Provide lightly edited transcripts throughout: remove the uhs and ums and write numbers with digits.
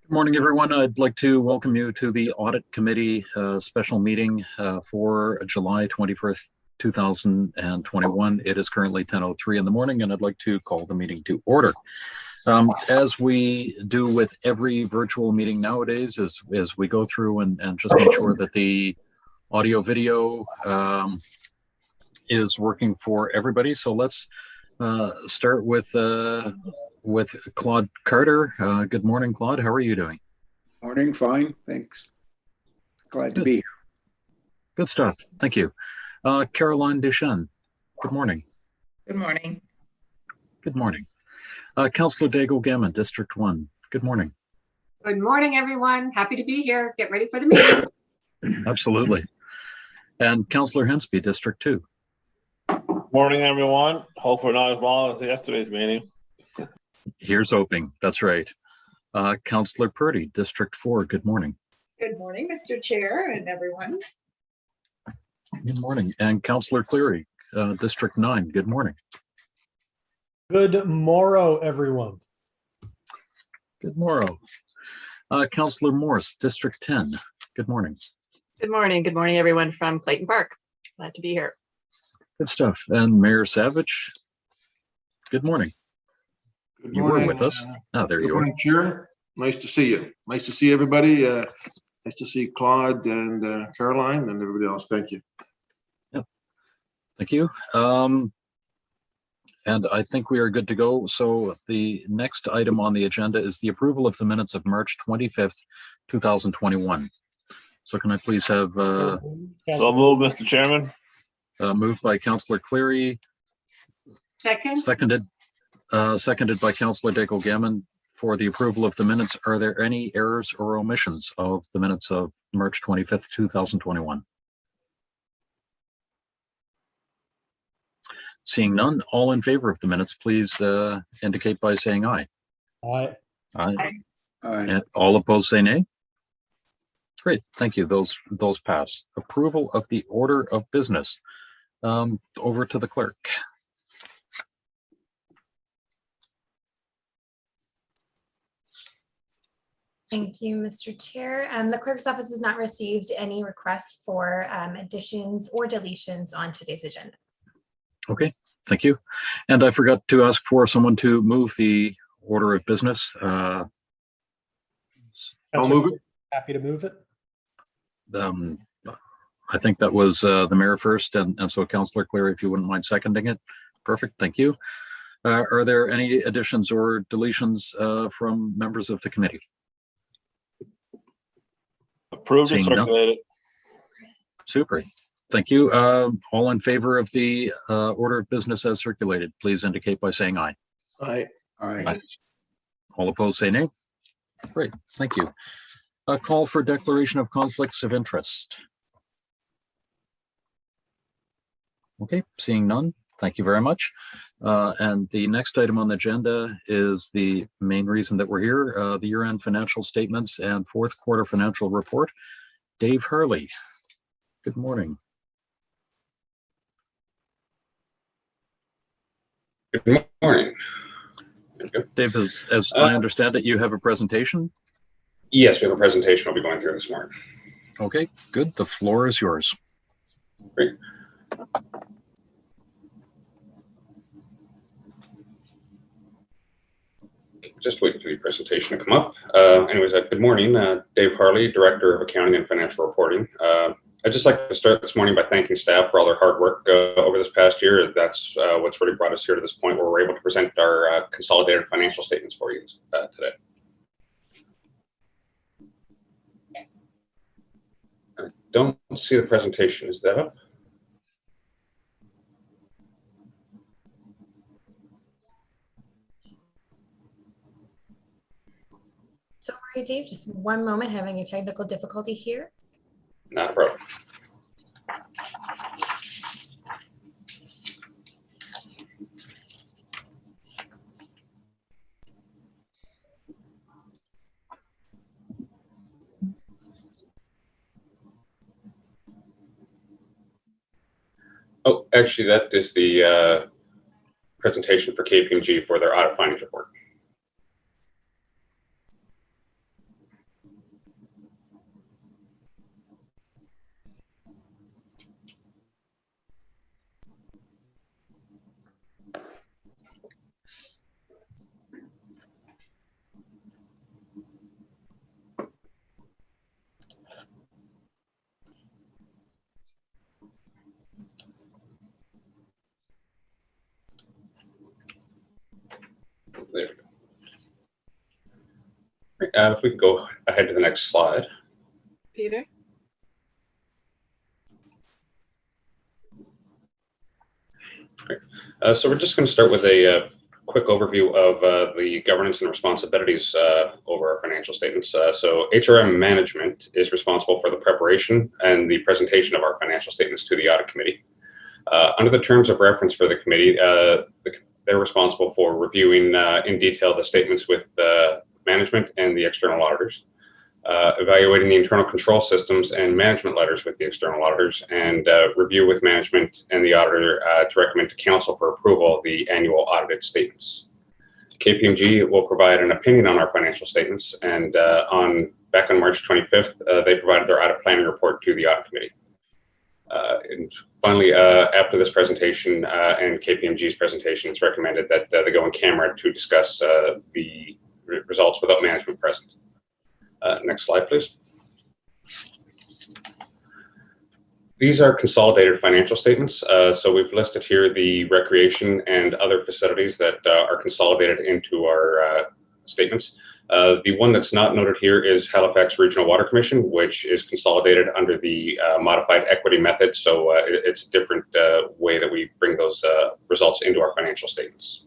Good morning, everyone. I'd like to welcome you to the Audit Committee special meeting for July 21st, 2021. It is currently 10:03 in the morning, and I'd like to call the meeting to order. As we do with every virtual meeting nowadays, as we go through and just make sure that the audio video is working for everybody. So let's start with Claude Carter. Good morning, Claude. How are you doing? Morning, fine, thanks. Glad to be here. Good stuff. Thank you. Caroline Deschênes. Good morning. Good morning. Good morning. Councillor Daigle Gammon, District 1. Good morning. Good morning, everyone. Happy to be here. Get ready for the meeting. Absolutely. And Councillor Hensby, District 2. Morning, everyone. Hopefully not as long as yesterday's meeting. Here's hoping. That's right. Councillor Purdy, District 4. Good morning. Good morning, Mr. Chair and everyone. Good morning. And Councillor Cleary, District 9. Good morning. Good morrow, everyone. Good morrow. Councillor Morse, District 10. Good morning. Good morning. Good morning, everyone from Clayton Park. Glad to be here. Good stuff. And Mayor Savage, good morning. Good You morning. were with us. There you Good are. morning, Chair. Nice to see you. Nice to see everybody. Nice to see Claude and Caroline and everybody else. Thank you. Thank you. And I think we are good to go. So the next item on the agenda is the approval of the minutes of March 25th, 2021. So can I please have So move, Mr. Chairman. moved by Councillor Cleary, Second, seconded by Councillor Daigle Gammon for the approval of the minutes. Are there any errors or omissions of the minutes of March 25th, 2021? Seeing none, all in favor of the minutes, please indicate by saying aye. Aye. Aye. Aye. And all opposed say nay. Great, thank you. Those pass. Approval of the order of business. Over to the clerk. Thank you, Mr. Chair. The clerk's office has not received any requests for additions or deletions on today's agenda. Okay, thank you. And I forgot to ask for someone to move the order of business. I'll move it. Happy to move it. I think that was the mayor first, and so Councillor Cleary, if you wouldn't mind seconding it. Perfect, thank you. Are there any additions or deletions from members of the committee? Approved and Seeing none. circulated. Super, thank you. All in favor of the order of business as circulated, please indicate by saying aye. Aye. Aye. All opposed say nay. Great, thank you. A call for declaration of conflicts of interest. Okay, seeing none, thank you very much. And the next item on the agenda is the main reason that we're here, the year-end financial statements and fourth quarter financial report. Dave Hurley, good morning. Good morning. Dave, as I understand it, you have a presentation? Yes, we have a presentation I'll be going through this morning. Okay, good. The floor is yours. Great. Just waiting for the presentation to come up. Anyways, good morning. Dave Harley, Director of Accounting and Financial Reporting. I'd just like to start this morning by thanking staff for all their hard work over this past year. That's what's really brought us here to this point where we're able to present our consolidated financial statements for you today. I don't see the presentation. Is that up? Sorry, Dave, just one moment, having a technical difficulty here. Not a problem. Oh, actually, that is the presentation for KPMG for their audit findings report. There we go. If we could go ahead to the next slide. Peter? So we're just going to start with a quick overview of the governance and responsibilities over our financial statements. So HRM management is responsible for the preparation and the presentation of our financial statements to the audit committee. Under the terms of reference for the committee, they're responsible for reviewing in detail the statements with management and the external auditors, evaluating the internal control systems and management letters with the external auditors, and review with management and the auditor to recommend to council for approval the annual audited statements. KPMG will provide an opinion on our financial statements, and back on March 25th, they provided their audit planning report to the audit committee. And finally, after this presentation and KPMG's presentation, it's recommended that they go in camera to discuss the results without management present. Next slide, please. These are consolidated financial statements. So we've listed here the recreation and other facilities that are consolidated into our statements. The one that's not noted here is Halifax Regional Water Commission, which is consolidated under the modified equity method. So it's a different way that we bring those results into our financial statements.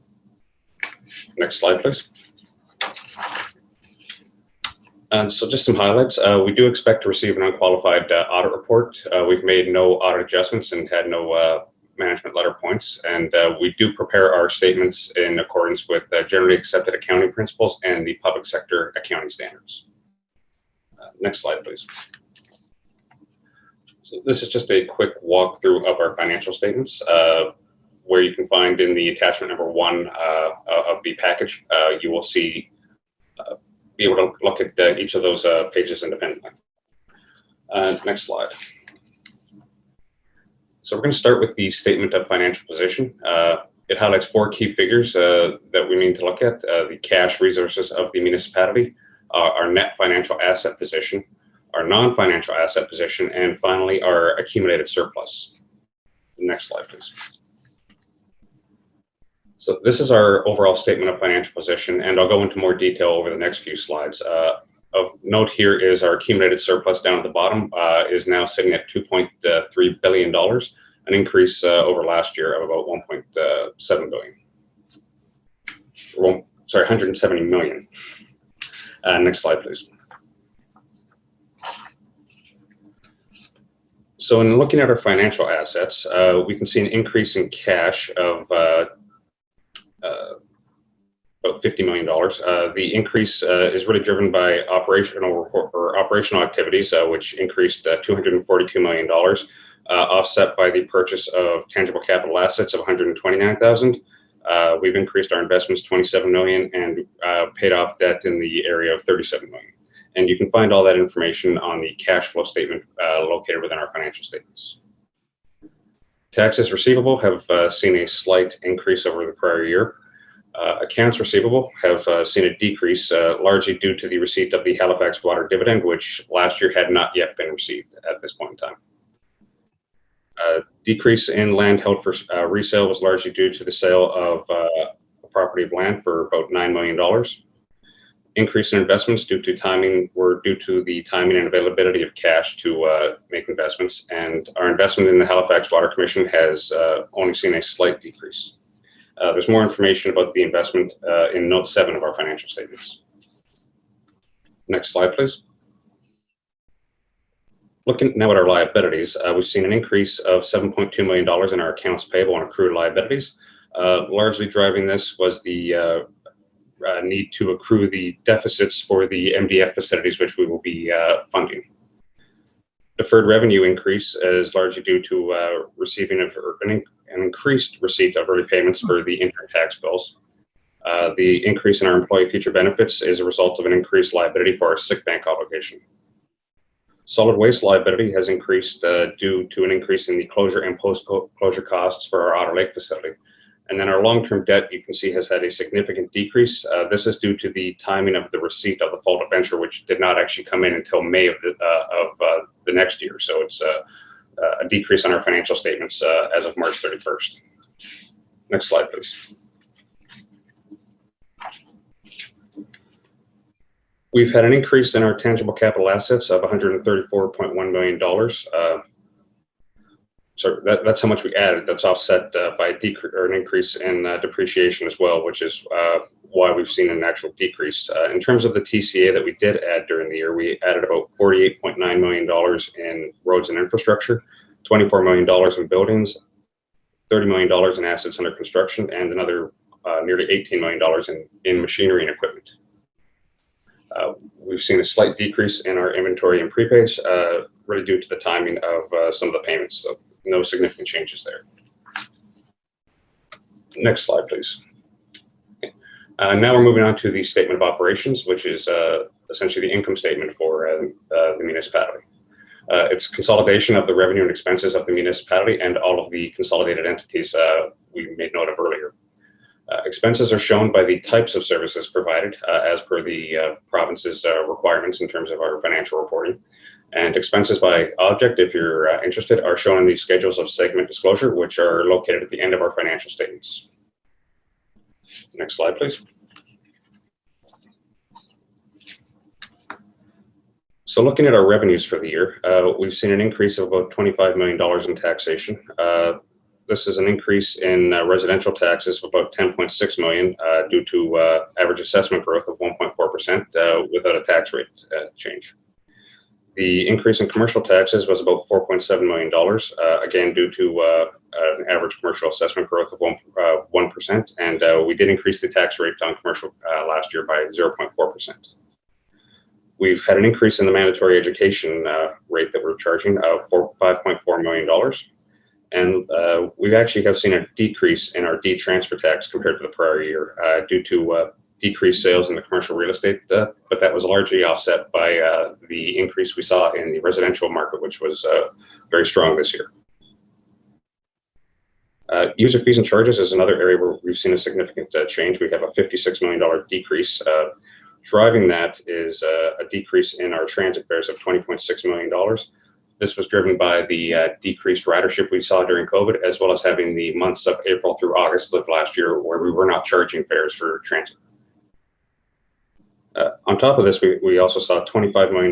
Next slide, please. So just some highlights. We do expect to receive an unqualified audit report. We've made no audit adjustments and had no management letter points. And we do prepare our statements in accordance with generally accepted accounting principles and the public sector accounting standards. Next slide, please. So this is just a quick walkthrough of our financial statements, where you can find in the attachment number 1 of the package, you will see be able to look at each of those pages independently. Next slide. So we're going to start with the statement of financial position. It highlights 4 key figures that we need to look at: the cash resources of the municipality, our net financial asset position, our non-financial asset position, and finally our accumulated surplus. Next slide, please. So this is our overall statement of financial position, and I'll go into more detail over the next few slides. Of note here is our accumulated surplus down at the bottom is now sitting at $2.3 billion, an increase over last year of about 1.7 billion. Well, sorry, 170 million. Next slide, please. So in looking at our financial assets, we can see an increase in cash of about $50 million. The increase is really driven by operational activities, which increased $242 million, offset by the purchase of tangible capital assets of $129,000. We've increased our investments $27 million and paid off debt in the area of $37 million. And you can find all that information on the cash flow statement located within our financial statements. Taxes receivable have seen a slight increase over the prior year. Accounts receivable have seen a decrease, largely due to the receipt of the Halifax water dividend, which last year had not yet been received at this point in time. Decrease in land held for resale was largely due to the sale of a property of land for about $9 million. Increase in investments due to the timing and availability of cash to make investments, and our investment in the Halifax Water Commission has only seen a slight decrease. There's more information about the investment in note 7 of our financial statements. Next slide, please. Looking now at our liabilities, we've seen an increase of $7.2 million in our accounts payable and accrued liabilities. Largely driving this was the need to accrue the deficits for the MDF facilities, which we will be funding. Deferred revenue increase is largely due to receiving an increased receipt of early payments for the interim tax bills. The increase in our employee future benefits is a result of an increased liability for our sick bank obligation. Solid waste liability has increased due to an increase in the closure and post-closure costs for our Otter Lake facility. And then our long-term debt, you can see, has had a significant decrease. This is due to the timing of the receipt of the fall debenture, which did not actually come in until May of the next year. So it's a decrease on our financial statements as of March 31st. Next slide, please. We've had an increase in our tangible capital assets of $134.1 million. So that's how much we added. That's offset by an increase in depreciation as well, which is why we've seen an actual decrease. In terms of the TCA that we did add during the year, we added about $48.9 million in roads and infrastructure, $24 million in buildings, $30 million in assets under construction, and another nearly $18 million in machinery and equipment. We've seen a slight decrease in our inventory and prepaids, really due to the timing of some of the payments. So no significant changes there. Next slide, please. Now we're moving on to the statement of operations, which is essentially the income statement for the municipality. It's consolidation of the revenue and expenses of the municipality and all of the consolidated entities we made note of earlier. Expenses are shown by the types of services provided as per the province's requirements in terms of our financial reporting. And expenses by object, if you're interested, are shown in the schedules of segment disclosure, which are located at the end of our financial statements. Next slide, please. So looking at our revenues for the year, we've seen an increase of about $25 million in taxation. This is an increase in residential taxes of about $10.6 million due to average assessment growth of 1.4% without a tax rate change. The increase in commercial taxes was about $4.7 million, again due to an average commercial assessment growth of 1%, and we did increase the tax rate on commercial last year by 0.4%. We've had an increase in the mandatory education rate that we're charging of $5.4 million. And we actually have seen a decrease in our D-transfer tax compared to the prior year due to decreased sales in the commercial real estate, but that was largely offset by the increase we saw in the residential market, which was very strong this year. User fees and charges is another area where we've seen a significant change. We have a $56 million decrease. Driving that is a decrease in our transit fares of $20.6 million. This was driven by the decreased ridership we saw during COVID, as well as having the months of April through August of last year where we were not charging fares for transit. On top of this, we also saw $25 million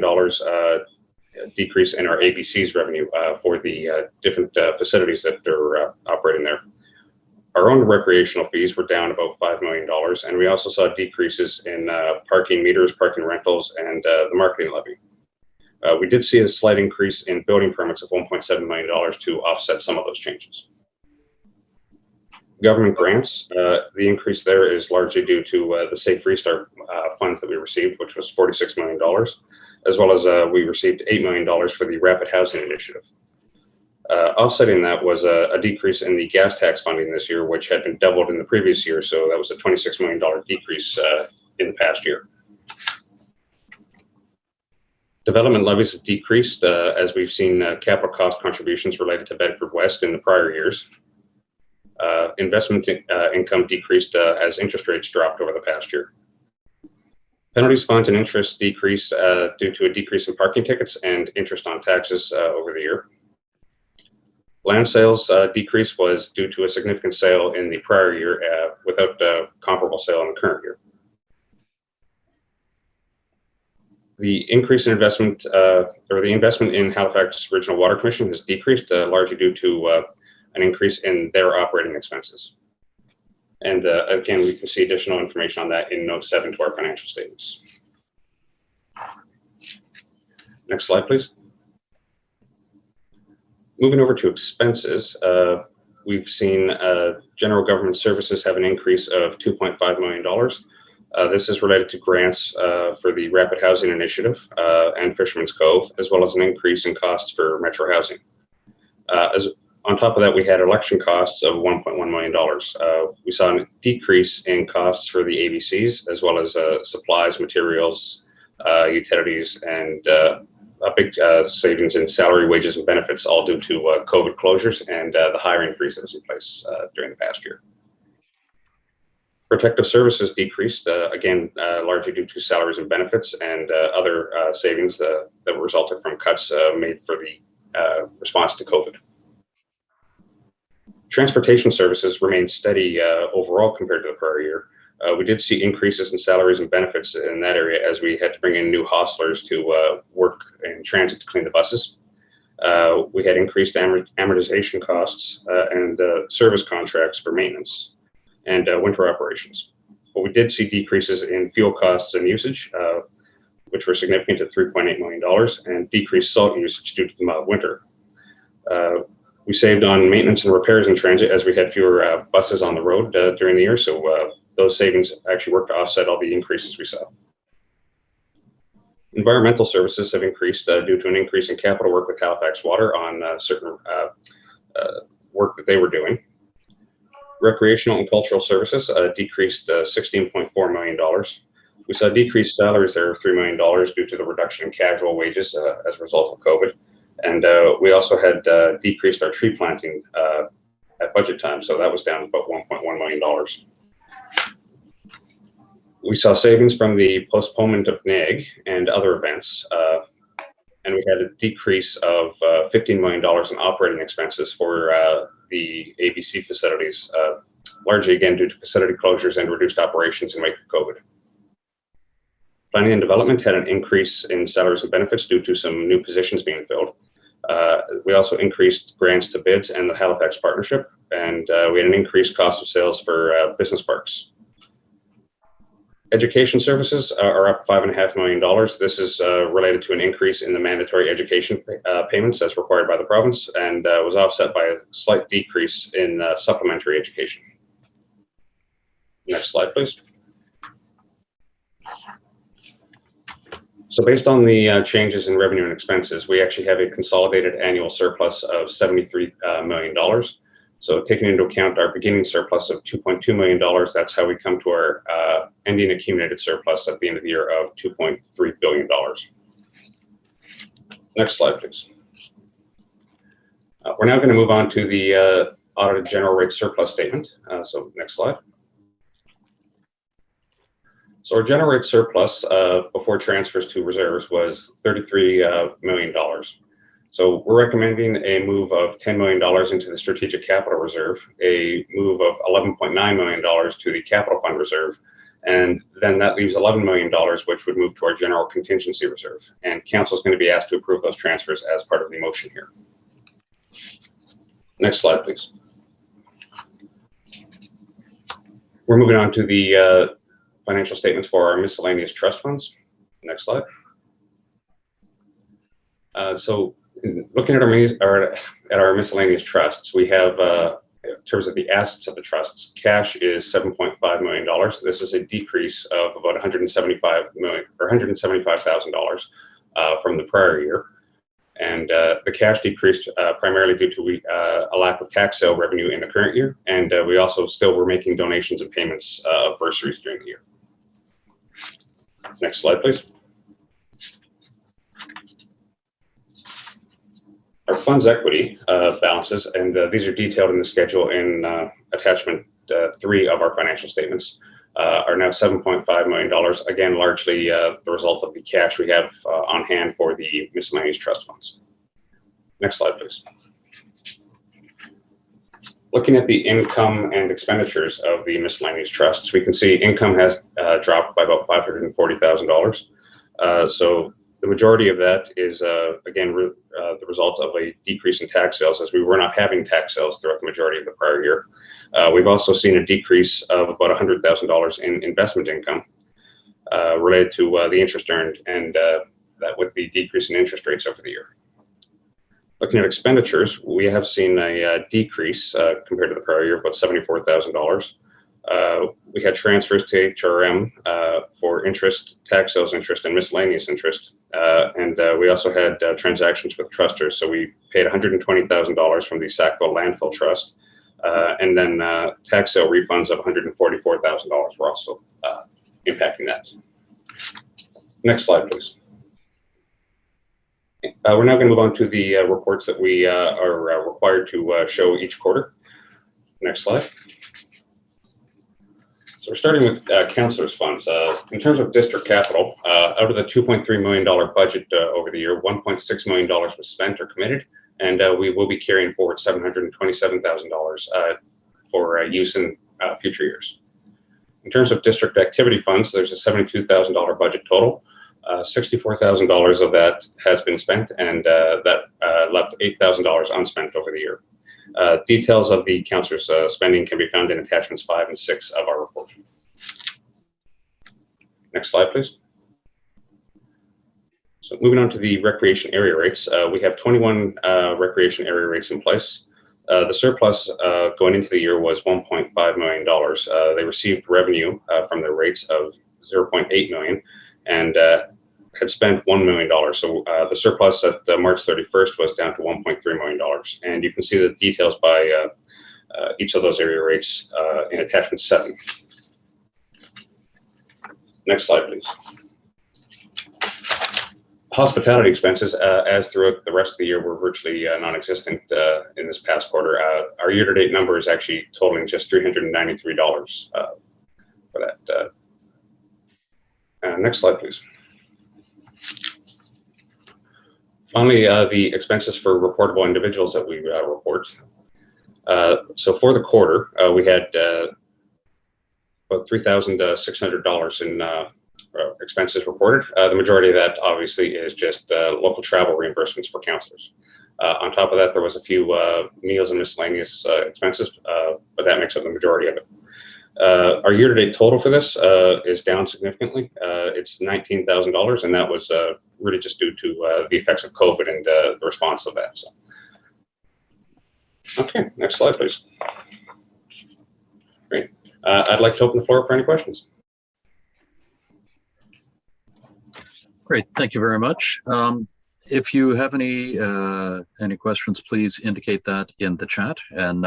decrease in our ABC's revenue for the different facilities that are operating there. Our own recreational fees were down about $5 million, and we also saw decreases in parking meters, parking rentals, and the marketing levy. We did see a slight increase in building permits of $1.7 million to offset some of those changes. Government grants, the increase there is largely due to the Safe Restart funds that we received, which was $46 million, as well as we received $8 million for the Rapid Housing Initiative. Offsetting that was a decrease in the gas tax funding this year, which had been doubled in the previous year, so that was a $26 million decrease in the past year. Development levies have decreased as we've seen capital cost contributions related to Bedford West in the prior years. Investment income decreased as interest rates dropped over the past year. Penalties, fines, and interest decreased due to a decrease in parking tickets and interest on taxes over the year. Land sales decrease was due to a significant sale in the prior year without a comparable sale in the current year. The increase in investment, or the investment in Halifax Regional Water Commission has decreased largely due to an increase in their operating expenses. And again, we can see additional information on that in note 7 to our financial statements. Next slide, please. Moving over to expenses, we've seen general government services have an increase of $2.5 million. This is related to grants for the Rapid Housing Initiative and Fisherman's Cove, as well as an increase in costs for Metro Housing. On top of that, we had election costs of $1.1 million. We saw a decrease in costs for the ABCs, as well as supplies, materials, utilities, and a big savings in salary, wages, and benefits, all due to COVID closures and the hiring freeze that was in place during the past year. Protective services decreased, again, largely due to salaries and benefits and other savings that resulted from cuts made for the response to COVID. Transportation services remained steady overall compared to the prior year. We did see increases in salaries and benefits in that area as we had to bring in new hostlers to work in transit to clean the buses. We had increased amortization costs and service contracts for maintenance and winter operations. But we did see decreases in fuel costs and usage, which were significant at $3.8 million, and decreased salt usage due to the mild winter. We saved on maintenance and repairs in transit as we had fewer buses on the road during the year, so those savings actually worked to offset all the increases we saw. Environmental services have increased due to an increase in capital work with Halifax Water on certain work that they were doing. Recreational and cultural services decreased $16.4 million. We saw decreased salaries there of $3 million due to the reduction in casual wages as a result of COVID. And we also had decreased our tree planting at budget time, so that was down about $1.1 million. We saw savings from the postponement of NAG and other events, and we had a decrease of $15 million in operating expenses for the ABC facilities, largely again due to facility closures and reduced operations in wake of COVID. Planning and development had an increase in salaries and benefits due to some new positions being filled. We also increased grants to bids and the Halifax partnership, and we had an increased cost of sales for business parks. Education services are up $5.5 million. This is related to an increase in the mandatory education payments as required by the province, and was offset by a slight decrease in supplementary education. Next slide, please. So based on the changes in revenue and expenses, we actually have a consolidated annual surplus of $73 million. So taking into account our beginning surplus of $2.2 million, that's how we come to our ending accumulated surplus at the end of the year of $2.3 billion. Next slide, please. We're now going to move on to the audited general rate surplus statement. So next slide. So our general rate surplus before transfers to reserves was $33 million. So we're recommending a move of $10 million into the Strategic Capital Reserve, a move of $11.9 million to the Capital Fund Reserve, and then that leaves $11 million, which would move to our General Contingency Reserve. And Council is going to be asked to approve those transfers as part of the motion here. Next slide, please. We're moving on to the financial statements for our miscellaneous trust funds. Next slide. So looking at our miscellaneous trusts, we have, in terms of the assets of the trusts, cash is $7.5 million. This is a decrease of about $175,000 from the prior year. And the cash decreased primarily due to a lack of tax sale revenue in the current year. And we also still were making donations and payments of bursaries during the year. Next slide, please. Our funds equity balances, and these are detailed in the schedule in attachment 3 of our financial statements, are now $7.5 million, again, largely the result of the cash we have on hand for the miscellaneous trust funds. Next slide, please. Looking at the income and expenditures of the miscellaneous trusts, we can see income has dropped by about $540,000. So the majority of that is, again, the result of a decrease in tax sales, as we were not having tax sales throughout the majority of the prior year. We've also seen a decrease of about $100,000 in investment income related to the interest earned, and that with the decrease in interest rates over the year. Looking at expenditures, we have seen a decrease compared to the prior year, about $74,000. We had transfers to HRM for interest, tax sales interest, and miscellaneous interest. And we also had transactions with trusters. So we paid $120,000 from the Sackville Landfill Trust. And then tax sale refunds of $144,000 were also impacting that. Next slide, please. We're now going to move on to the reports that we are required to show each quarter. Next slide. So we're starting with councillors' funds. In terms of district capital, out of the $2.3 million budget over the year, $1.6 million was spent or committed, and we will be carrying forward $727,000 for use in future years. In terms of district activity funds, there's a $72,000 budget total. $64,000 of that has been spent, and that left $8,000 unspent over the year. Details of the councillors' spending can be found in attachments 5 and 6 of our report. Next slide, please. So moving on to the recreation area rates, we have 21 recreation area rates in place. The surplus going into the year was $1.5 million. They received revenue from their rates of $0.8 million and had spent $1 million. So the surplus at March 31st was down to $1.3 million. And you can see the details by each of those area rates in attachment 7. Next slide, please. Hospitality expenses, as throughout the rest of the year, were virtually non-existent in this past quarter. Our year-to-date number is actually totaling just $393 for that. Next slide, please. Finally, the expenses for reportable individuals that we report. So for the quarter, we had about $3,600 in expenses reported. The majority of that obviously is just local travel reimbursements for councillors. On top of that, there was a few meals and miscellaneous expenses, but that makes up the majority of it. Our year-to-date total for this is down significantly. It's $19,000, and that was really just due to the effects of COVID and the response of that. So. Okay, next slide, please. Great. I'd like to open the floor for any questions. Great, thank you very much. If you have any questions, please indicate that in the chat, and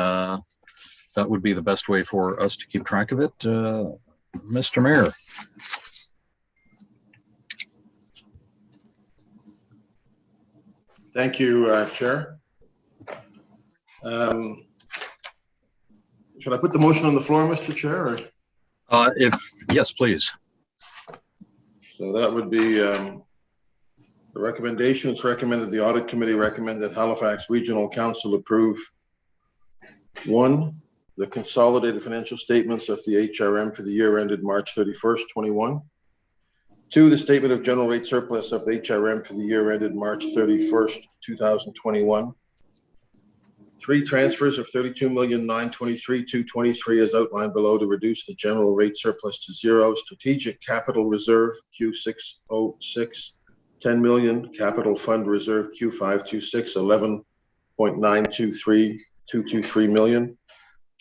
that would be the best way for us to keep track of it. Mr. Mayor. Thank you, Chair. Should I put the motion on the floor, Mr. Chair? Or? Yes, please. So that would be the recommendation. It's recommended the Audit Committee recommend that Halifax Regional Council approve 1, the consolidated financial statements of the HRM for the year ended March 31st, 21. 2, the statement of general rate surplus of the HRM for the year ended March 31st, 2021. 3, transfers of $32,923,223 as outlined below to reduce the general rate surplus to 0. Strategic Capital Reserve Q606, 10 million. Capital Fund Reserve Q526, 11.923223 million.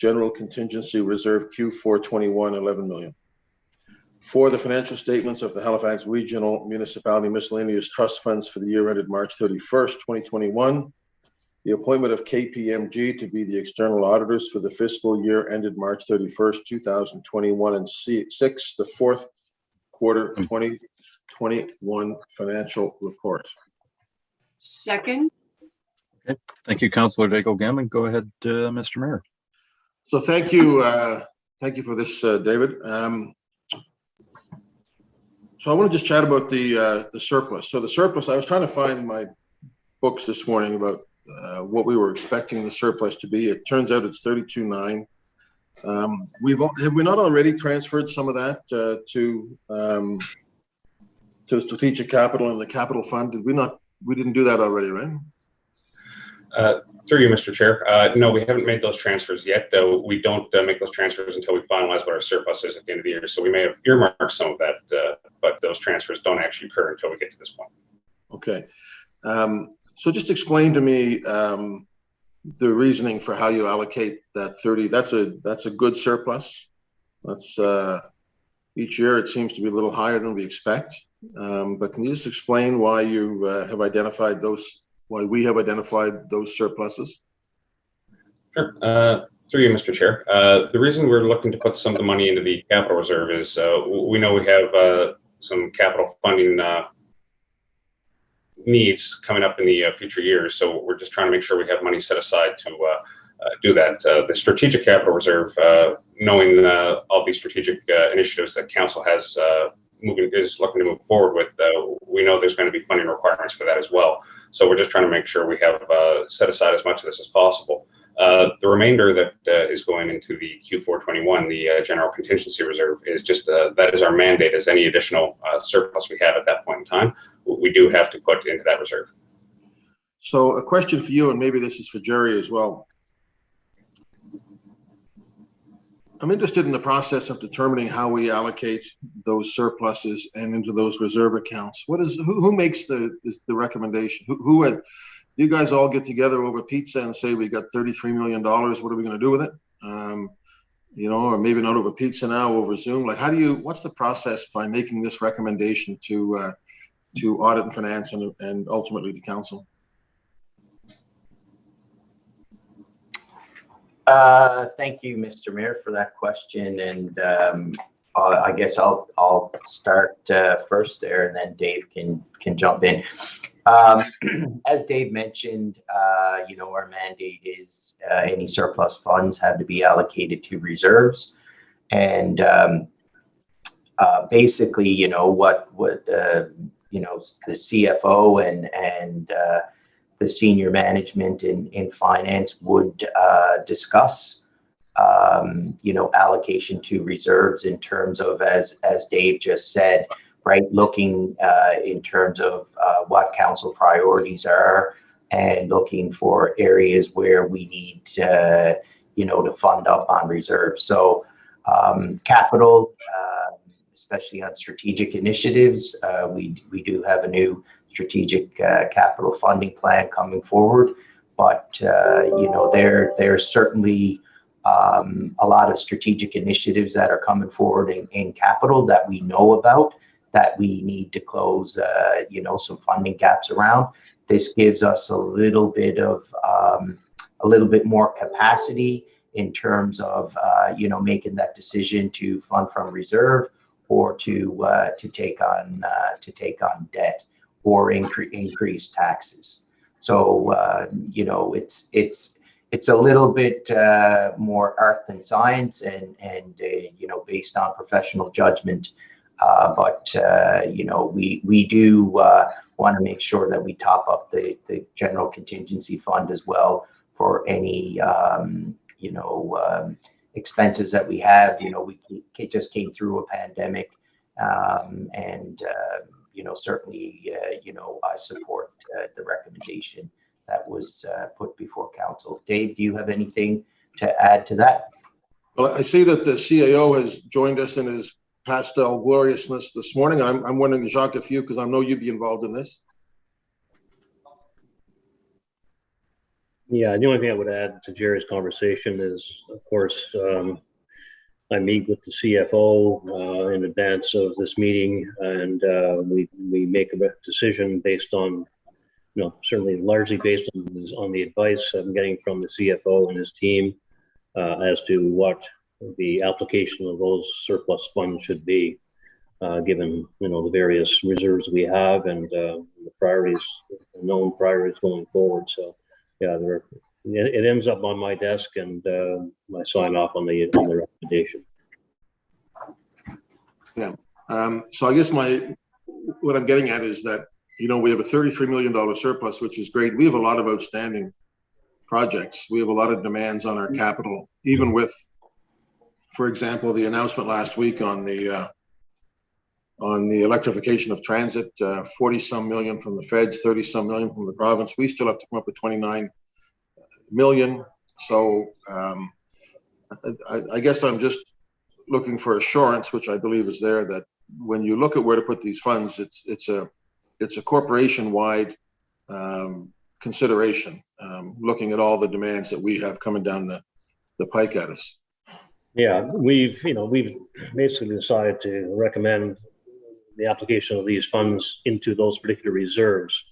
General Contingency Reserve Q421, 11 million. 4, the financial statements of the Halifax Regional Municipality Miscellaneous Trust Funds for the year ended March 31st, 2021. The appointment of KPMG to be the external auditors for the fiscal year ended March 31st, 2021. And 6, the fourth quarter 2021 financial report. Second. Okay. Thank you, Councillor Daigle-Gammon. Go ahead, Mr. Mayor. So thank you for this, David. So I want to just chat about the surplus. So the surplus, I was trying to find my books this morning about what we were expecting the surplus to be. It turns out it's 32.9. Have we not already transferred some of that to strategic capital and the capital fund? Did we not? We didn't do that already, right? Through you, Mr. Chair. No, we haven't made those transfers yet. We don't make those transfers until we finalize what our surplus is at the end of the year. So we may have earmarked some of that, but those transfers don't actually occur until we get to this point. Okay. So just explain to me the reasoning for how you allocate that 30. That's a good surplus. That's each year it seems to be a little higher than we expect. But can you just explain why you have identified those? Why we have identified those surpluses? Sure. Through you, Mr. Chair. The reason we're looking to put some of the money into the capital reserve is we know we have some capital funding needs coming up in the future years. So we're just trying to make sure we have money set aside to do that. The strategic capital reserve, knowing all these strategic initiatives that council has is looking to move forward with, we know there's going to be funding requirements for that as well. So we're just trying to make sure we have set aside as much of this as possible. The remainder that is going into the Q421, the general contingency reserve, is just that is our mandate. As any additional surplus we have at that point in time, we do have to put into that reserve. So a question for you, and maybe this is for Jerry as well. I'm interested in the process of determining how we allocate those surpluses and into those reserve accounts. Who makes the recommendation? Who you guys all get together over pizza and say we got $33 million? What are we going to do with it? You know, or maybe not over pizza now, over Zoom. Like, what's the process by making this recommendation to Audit and Finance and ultimately to Council? Thank you, Mr. Mayor, for that question. And I guess I'll start first there, and then Dave can jump in. As Dave mentioned, you know, our mandate is any surplus funds have to be allocated to reserves. And basically, you know, what you know, the CFO and the senior management in finance would discuss, you know, allocation to reserves in terms of, as Dave just said, right, looking in terms of what council priorities are and looking for areas where we need you know, to fund up on reserves. So capital, especially on strategic initiatives, we do have a new strategic capital funding plan coming forward, but you know, there's certainly a lot of strategic initiatives that are coming forward in capital that we know about, that we need to close you know, some funding gaps around. This gives us a little bit more capacity in terms of you know, making that decision to fund from reserve or to take on debt or increase taxes. So you know, it's a little bit more art than science, and you know, based on professional judgment. But you know, we do want to make sure that we top up the general contingency fund as well for any you know, expenses that we have. You know, we just came through a pandemic, and you know, certainly you know, I support the recommendation that was put before council. Dave, do you have anything to add to that? Well, I see that the CAO has joined us in his pastel gloriousness this morning. I'm wondering, Jacques, if you, because I know you'd be involved in this. Yeah, the only thing I would add to Jerry's conversation is, of course, I meet with the CFO in advance of this meeting, and we make a decision based on, you know, certainly largely based on the advice I'm getting from the CFO and his team as to what the application of those surplus funds should be, given, you know, the various reserves we have and the priorities, known priorities going forward. So, yeah, it ends up on my desk, and I sign off on the recommendation. Yeah. So I guess what I'm getting at is that, you know, we have a $33 million surplus, which is great. We have a lot of outstanding projects. We have a lot of demands on our capital, even with, for example, the announcement last week on the electrification of transit, 40-some million from the feds, 30-some million from the province. We still have to come up with 29 million. So I guess I'm just looking for assurance, which I believe is there, that when you look at where to put these funds, it's a corporation-wide consideration, looking at all the demands that we have coming down the pike at us. Yeah, we've basically decided to recommend the application of these funds into those particular reserves.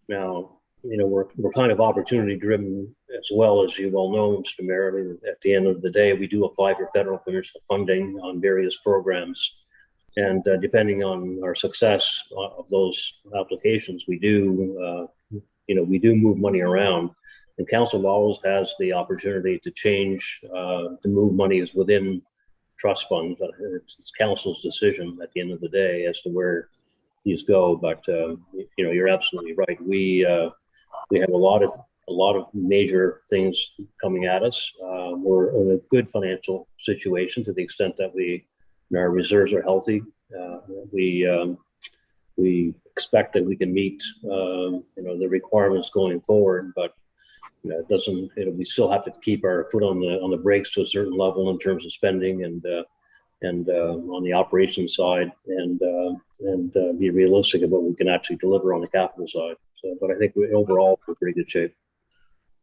Now, you know, we're kind of opportunity driven as well, as you well know, Mr. Mayor. I mean, at the end of the day, we do apply for federal provincial funding on various programs. depending on our success of those applications, we do move money around. And council always has the opportunity to change, to move monies within trust funds. It's council's decision at the end of the day as to where these go. But you're absolutely right. We have a lot of major things coming at us. We're in a good financial situation to the extent that our reserves are healthy. We expect that we can meet the requirements going forward, but it doesn't. We still have to keep our foot on the brakes to a certain level in terms of spending and on the operations side, and be realistic about what we can actually deliver on the capital side. So, but I think overall we're in pretty good shape.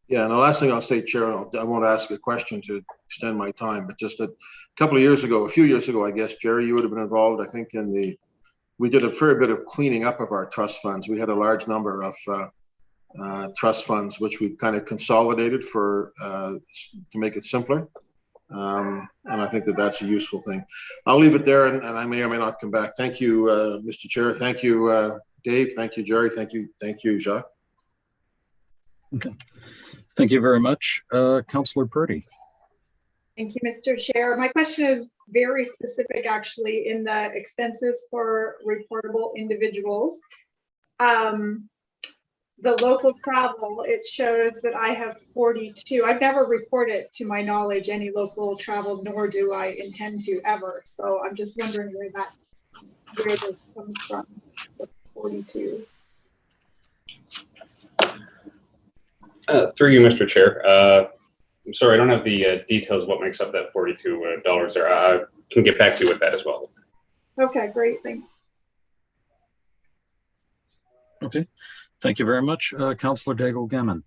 Yeah, and the last thing I'll say, Chair, I won't ask a question to extend my time, but just a few years ago, I guess, Jerry, you would have been involved, I think, we did a fair bit of cleaning up of our trust funds. We had a large number of trust funds, which we've kind of consolidated to make it simpler. And I think that's a useful thing. I'll leave it there, and I may or may not come back. Thank you, Mr. Chair. Thank you, Dave. Thank you, Jerry. Thank you, Jacques. Okay. Thank you very much. Councillor Purdy. Thank you, Mr. Chair. My question is very specific, actually, in the expenses for reportable individuals. The local travel, it shows that I have 42. I've never reported, to my knowledge, any local travel, nor do I intend to ever. So I'm just wondering where this comes from, the 42. Through you, Mr. Chair. I'm sorry, I don't have the details of what makes up that $42 there. I can get back to you with that as well. Okay, great. Thanks. Okay. Thank you very much. Councillor Daigle-Gammon.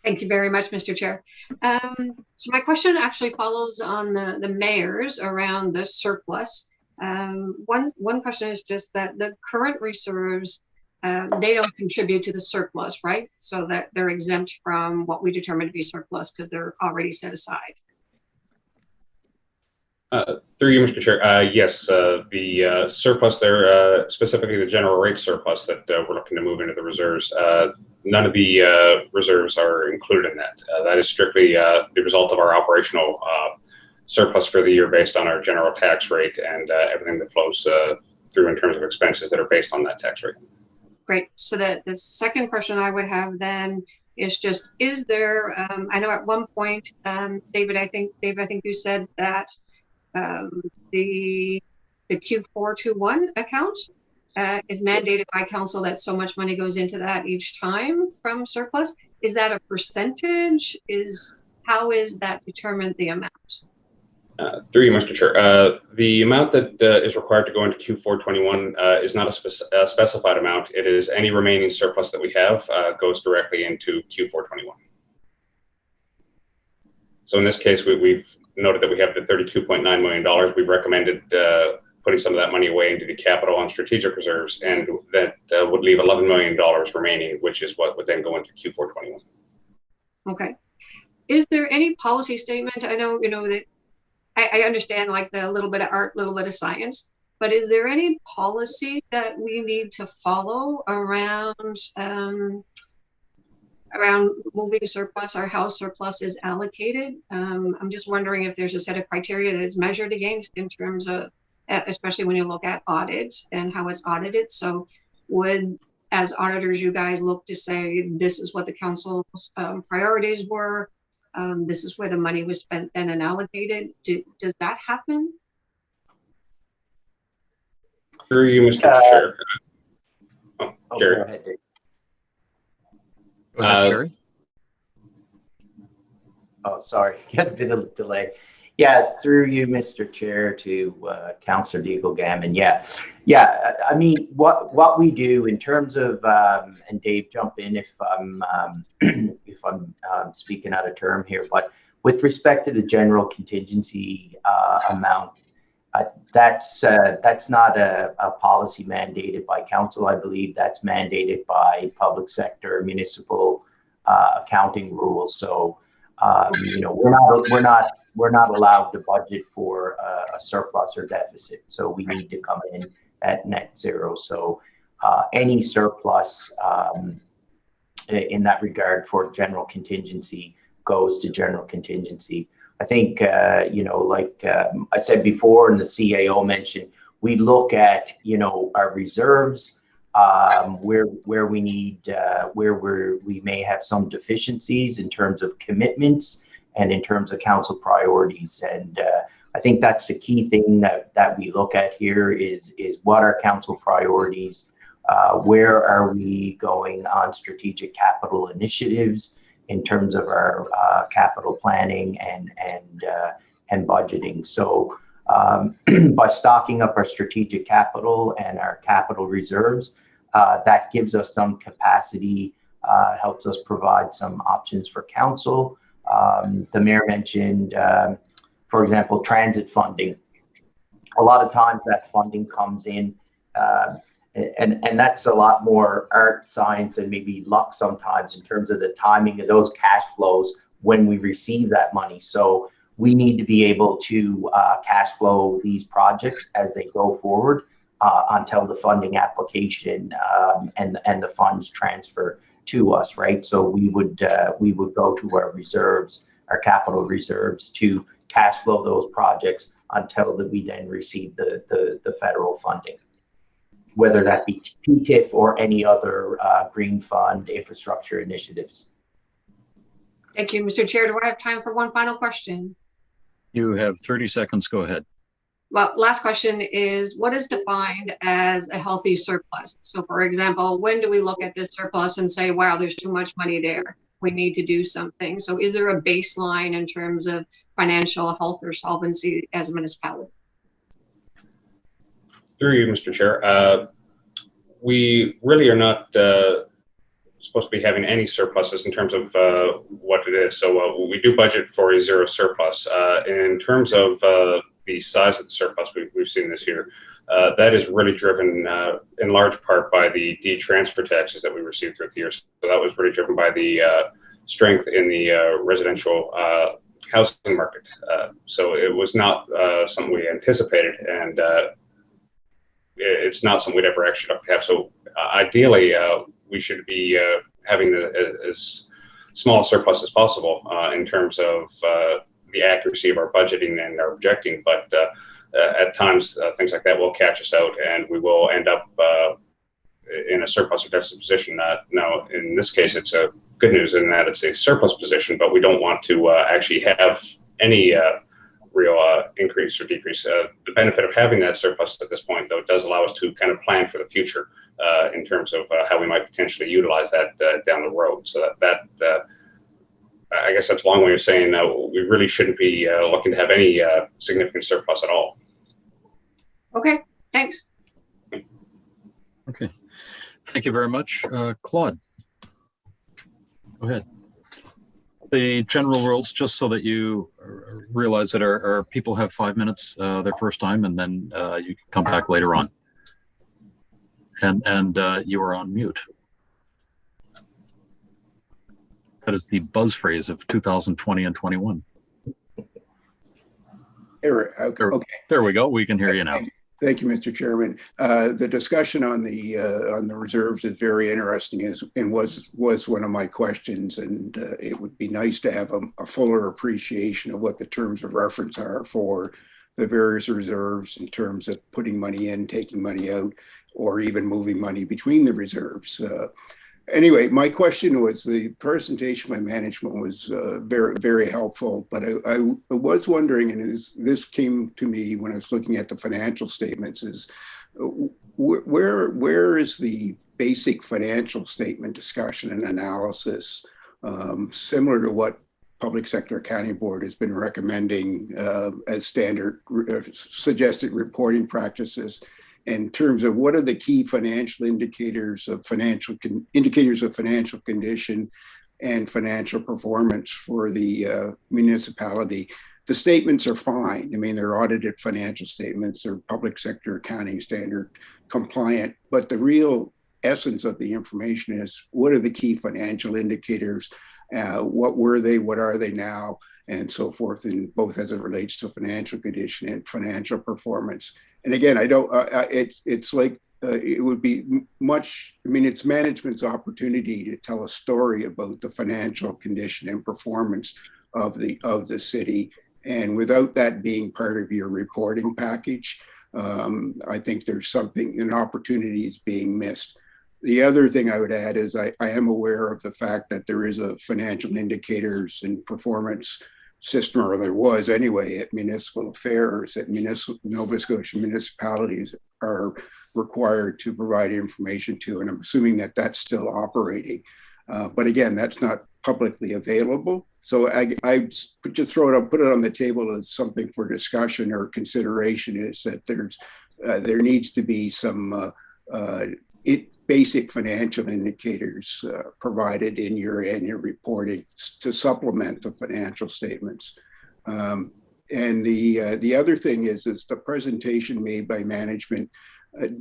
Thank you very much, Mr. Chair. So my question actually follows on the mayor's around the surplus. One question is just that the current reserves, they don't contribute to the surplus, right? So that they're exempt from what we determine to be surplus because they're already set aside. Through you, Mr. Chair. Yes, the surplus there, specifically the general rate surplus that we're looking to move into the reserves, none of the reserves are included in that. That is strictly the result of our operational surplus for the year based on our general tax rate and everything that flows through in terms of expenses that are based on that tax rate. Great. So the second question I would have then is just, is there, I know at one point, David, I think you said that the Q421 account is mandated by council that so much money goes into that each time from surplus. Is that a percentage? How is that determined, the amount? Through you, Mr. Chair. The amount that is required to go into Q421 is not a specified amount. It is any remaining surplus that we have goes directly into Q421. So in this case, we've noted that we have the $32.9 million. We've recommended putting some of that money away into the capital and strategic reserves, and that would leave $11 million remaining, which is what would then go into Q421. Okay. Is there any policy statement? I know, that I understand like the little bit of art, little bit of science, but is there any policy that we need to follow around moving surplus or how surplus is allocated? I'm just wondering if there's a set of criteria that is measured against in terms of, especially when you look at audit and how it's audited. So would, as auditors, you guys look to say, this is what the council's priorities were, this is where the money was spent then and allocated. Does that happen? Through you, Mr. Chair. Jerry. Go ahead, Dave. Go ahead, Jerry. Oh, sorry, got a bit of a delay. Yeah, through you, Mr. Chair, to Councillor Daigle-Gammon. Yeah. I mean, what we do in terms of, and Dave, jump in if I'm speaking out of term here, but with respect to the general contingency amount, that's not a policy mandated by council. I believe that's mandated by public sector municipal accounting rules. So we're not we're not allowed to budget for a surplus or deficit. So we need to come in at net zero. So any surplus in that regard for general contingency goes to general contingency. I think, like I said before, and the CAO mentioned, we look at, our reserves, where we need, we may have some deficiencies in terms of commitments and in terms of council priorities. And I think that's the key thing that we look at here is what are council priorities, where are we going on strategic capital initiatives in terms of our capital planning and budgeting. So by stocking up our strategic capital and our capital reserves, that gives us some capacity, helps us provide some options for council. The mayor mentioned, for example, transit funding. A lot of times that funding comes in, and that's a lot more art, science, and maybe luck sometimes in terms of the timing of those cash flows when we receive that money. So we need to be able to cash flow these projects as they go forward until the funding application and the funds transfer to us, right? So we would go to our reserves, our capital reserves, to cash flow those projects until we then receive the federal funding, whether that be PTIF or any other green fund infrastructure initiatives. Thank you, Mr. Chair. Do I have time for one final question? You have 30 seconds. Go ahead. Well, last question is, what is defined as a healthy surplus? So for example, when do we look at this surplus and say, wow, there's too much money there, we need to do something? So is there a baseline in terms of financial health or solvency as a municipality? Through you, Mr. Chair. We really are not supposed to be having any surpluses in terms of what it is. So we do budget for a zero surplus. In terms of the size of the surplus we've seen this year, that is really driven in large part by the transfer taxes that we received throughout the year. So that was really driven by the strength in the residential housing market. So it was not something we anticipated, and it's not something we'd ever actually have. So ideally, we should be having as small a surplus as possible in terms of the accuracy of our budgeting and our projecting. But at times, things like that will catch us out, and we will end up in a surplus or deficit position. Now, in this case, it's a good news in that it's a surplus position, but we don't want to actually have any real increase or decrease. The benefit of having that surplus at this point, though, it does allow us to kind of plan for the future in terms of how we might potentially utilize that down the road. So that I guess that's a long way of saying we really shouldn't be looking to have any significant surplus at all. Okay, thanks. Okay, thank you very much. Claude, go ahead. The general rules, just so that you realize that our people have 5 minutes their first time, and then you can come back later on. And you are on mute. That is the buzz phrase of 2020 and 21. Okay. There we go. We can hear you now. Thank you, Mr. Chairman. The discussion on the reserves is very interesting, and was one of my questions. And it would be nice to have a fuller appreciation of what the terms of reference are for the various reserves in terms of putting money in, taking money out, or even moving money between the reserves. Anyway, my question was, the presentation by management was very, very helpful, but I was wondering, and this came to me when I was looking at the financial statements, is where is the basic financial statement discussion and analysis, similar to what Public Sector Accounting Board has been recommending as standard suggested reporting practices, in terms of what are the key financial indicators of financial condition and financial performance for the municipality. The statements are fine. I mean, they're audited financial statements, they're public sector accounting standard compliant, but the real essence of the information is, what are the key financial indicators? What were they? What are they now? and so forth, in both as it relates to financial condition and financial performance. And again, I don't, it's like, it would be much, I mean, it's management's opportunity to tell a story about the financial condition and performance of the city. And without that being part of your reporting package, I think there's something, an opportunity is being missed. The other thing I would add is I am aware of the fact that there is a financial indicators and performance system, or there was anyway, at municipal affairs, that Nova Scotia municipalities are required to provide information to, and I'm assuming that that's still operating. But again, that's not publicly available. So I just throw it up, put it on the table as something for discussion or consideration, is that there needs to be some basic financial indicators provided in your annual reporting to supplement the financial statements. And the other thing is the presentation made by management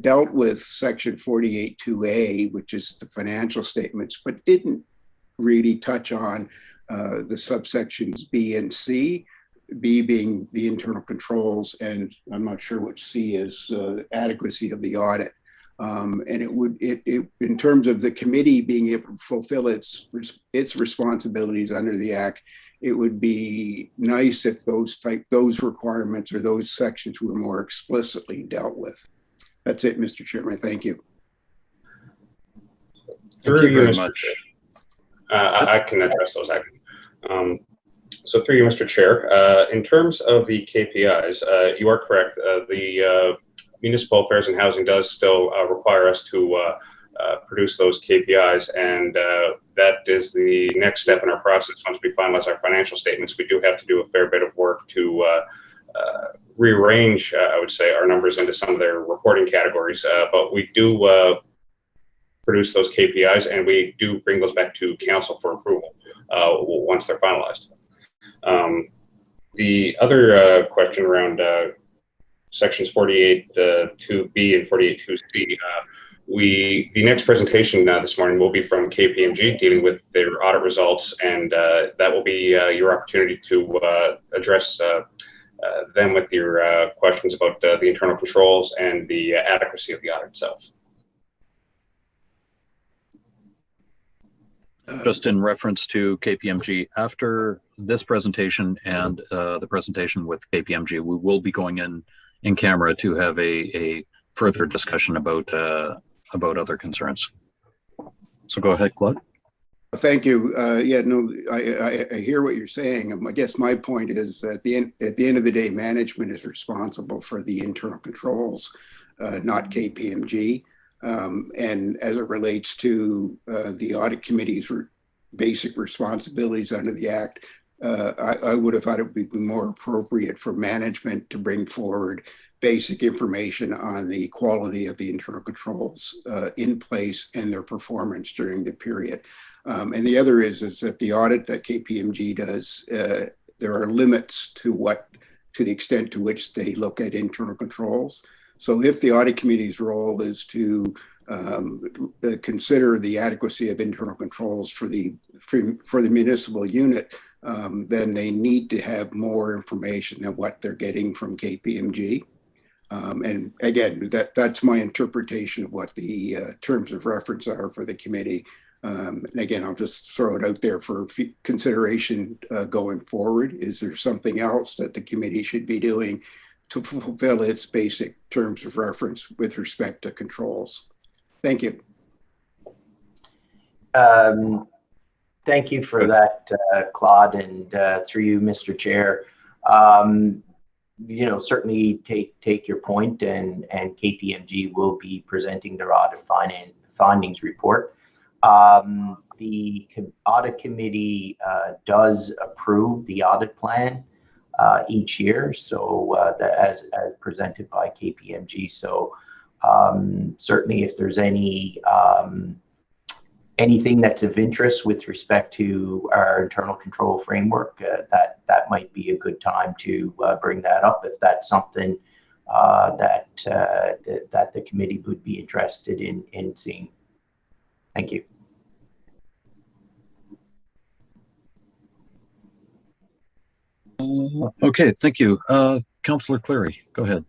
dealt with section 48.2A, which is the financial statements, but didn't really touch on the subsections B and C, B being the internal controls, and I'm not sure what C is, adequacy of the audit. And in terms of the committee being able to fulfill its responsibilities under the Act, it would be nice if those requirements or those sections were more explicitly dealt with. That's it, Mr. Chairman. Thank you. Thank you very much. I can address those. So through you, Mr. Chair, in terms of the KPIs, you are correct. The Municipal Affairs and Housing does still require us to produce those KPIs, and that is the next step in our process. Once we finalize our financial statements, we do have to do a fair bit of work to rearrange, I would say, our numbers into some of their reporting categories, but we do produce those KPIs, and we do bring those back to council for approval once they're finalized. The other question around sections 48.2B and 48.2C, the next presentation this morning will be from KPMG dealing with their audit results, and that will be your opportunity to address them with your questions about the internal controls and the adequacy of the audit itself. Just in reference to KPMG, after this presentation and the presentation with KPMG, we will be going in camera to have a further discussion about other concerns. So go ahead, Claude. Thank you. Yeah, no, I hear what you're saying. I guess my point is at the end of the day, management is responsible for the internal controls, not KPMG. And as it relates to the audit committee's basic responsibilities under the Act, I would have thought it would be more appropriate for management to bring forward basic information on the quality of the internal controls in place and their performance during the period. And the other is that the audit that KPMG does, there are limits to the extent to which they look at internal controls. So if the audit committee's role is to consider the adequacy of internal controls for the municipal unit, then they need to have more information than what they're getting from KPMG. And again, that's my interpretation of what the terms of reference are for the committee. And again, I'll just throw it out there for consideration going forward. Is there something else that the committee should be doing to fulfill its basic terms of reference with respect to controls? Thank you. Thank you for that, Claude, and through you, Mr. Chair. Certainly take your point, and KPMG will be presenting their audit findings report. The audit committee does approve the audit plan each year, so as presented by KPMG. So certainly, if there's anything that's of interest with respect to our internal control framework, that might be a good time to bring that up if that's something that the committee would be interested in seeing. Thank you. Okay, thank you. Councillor Cleary, go ahead.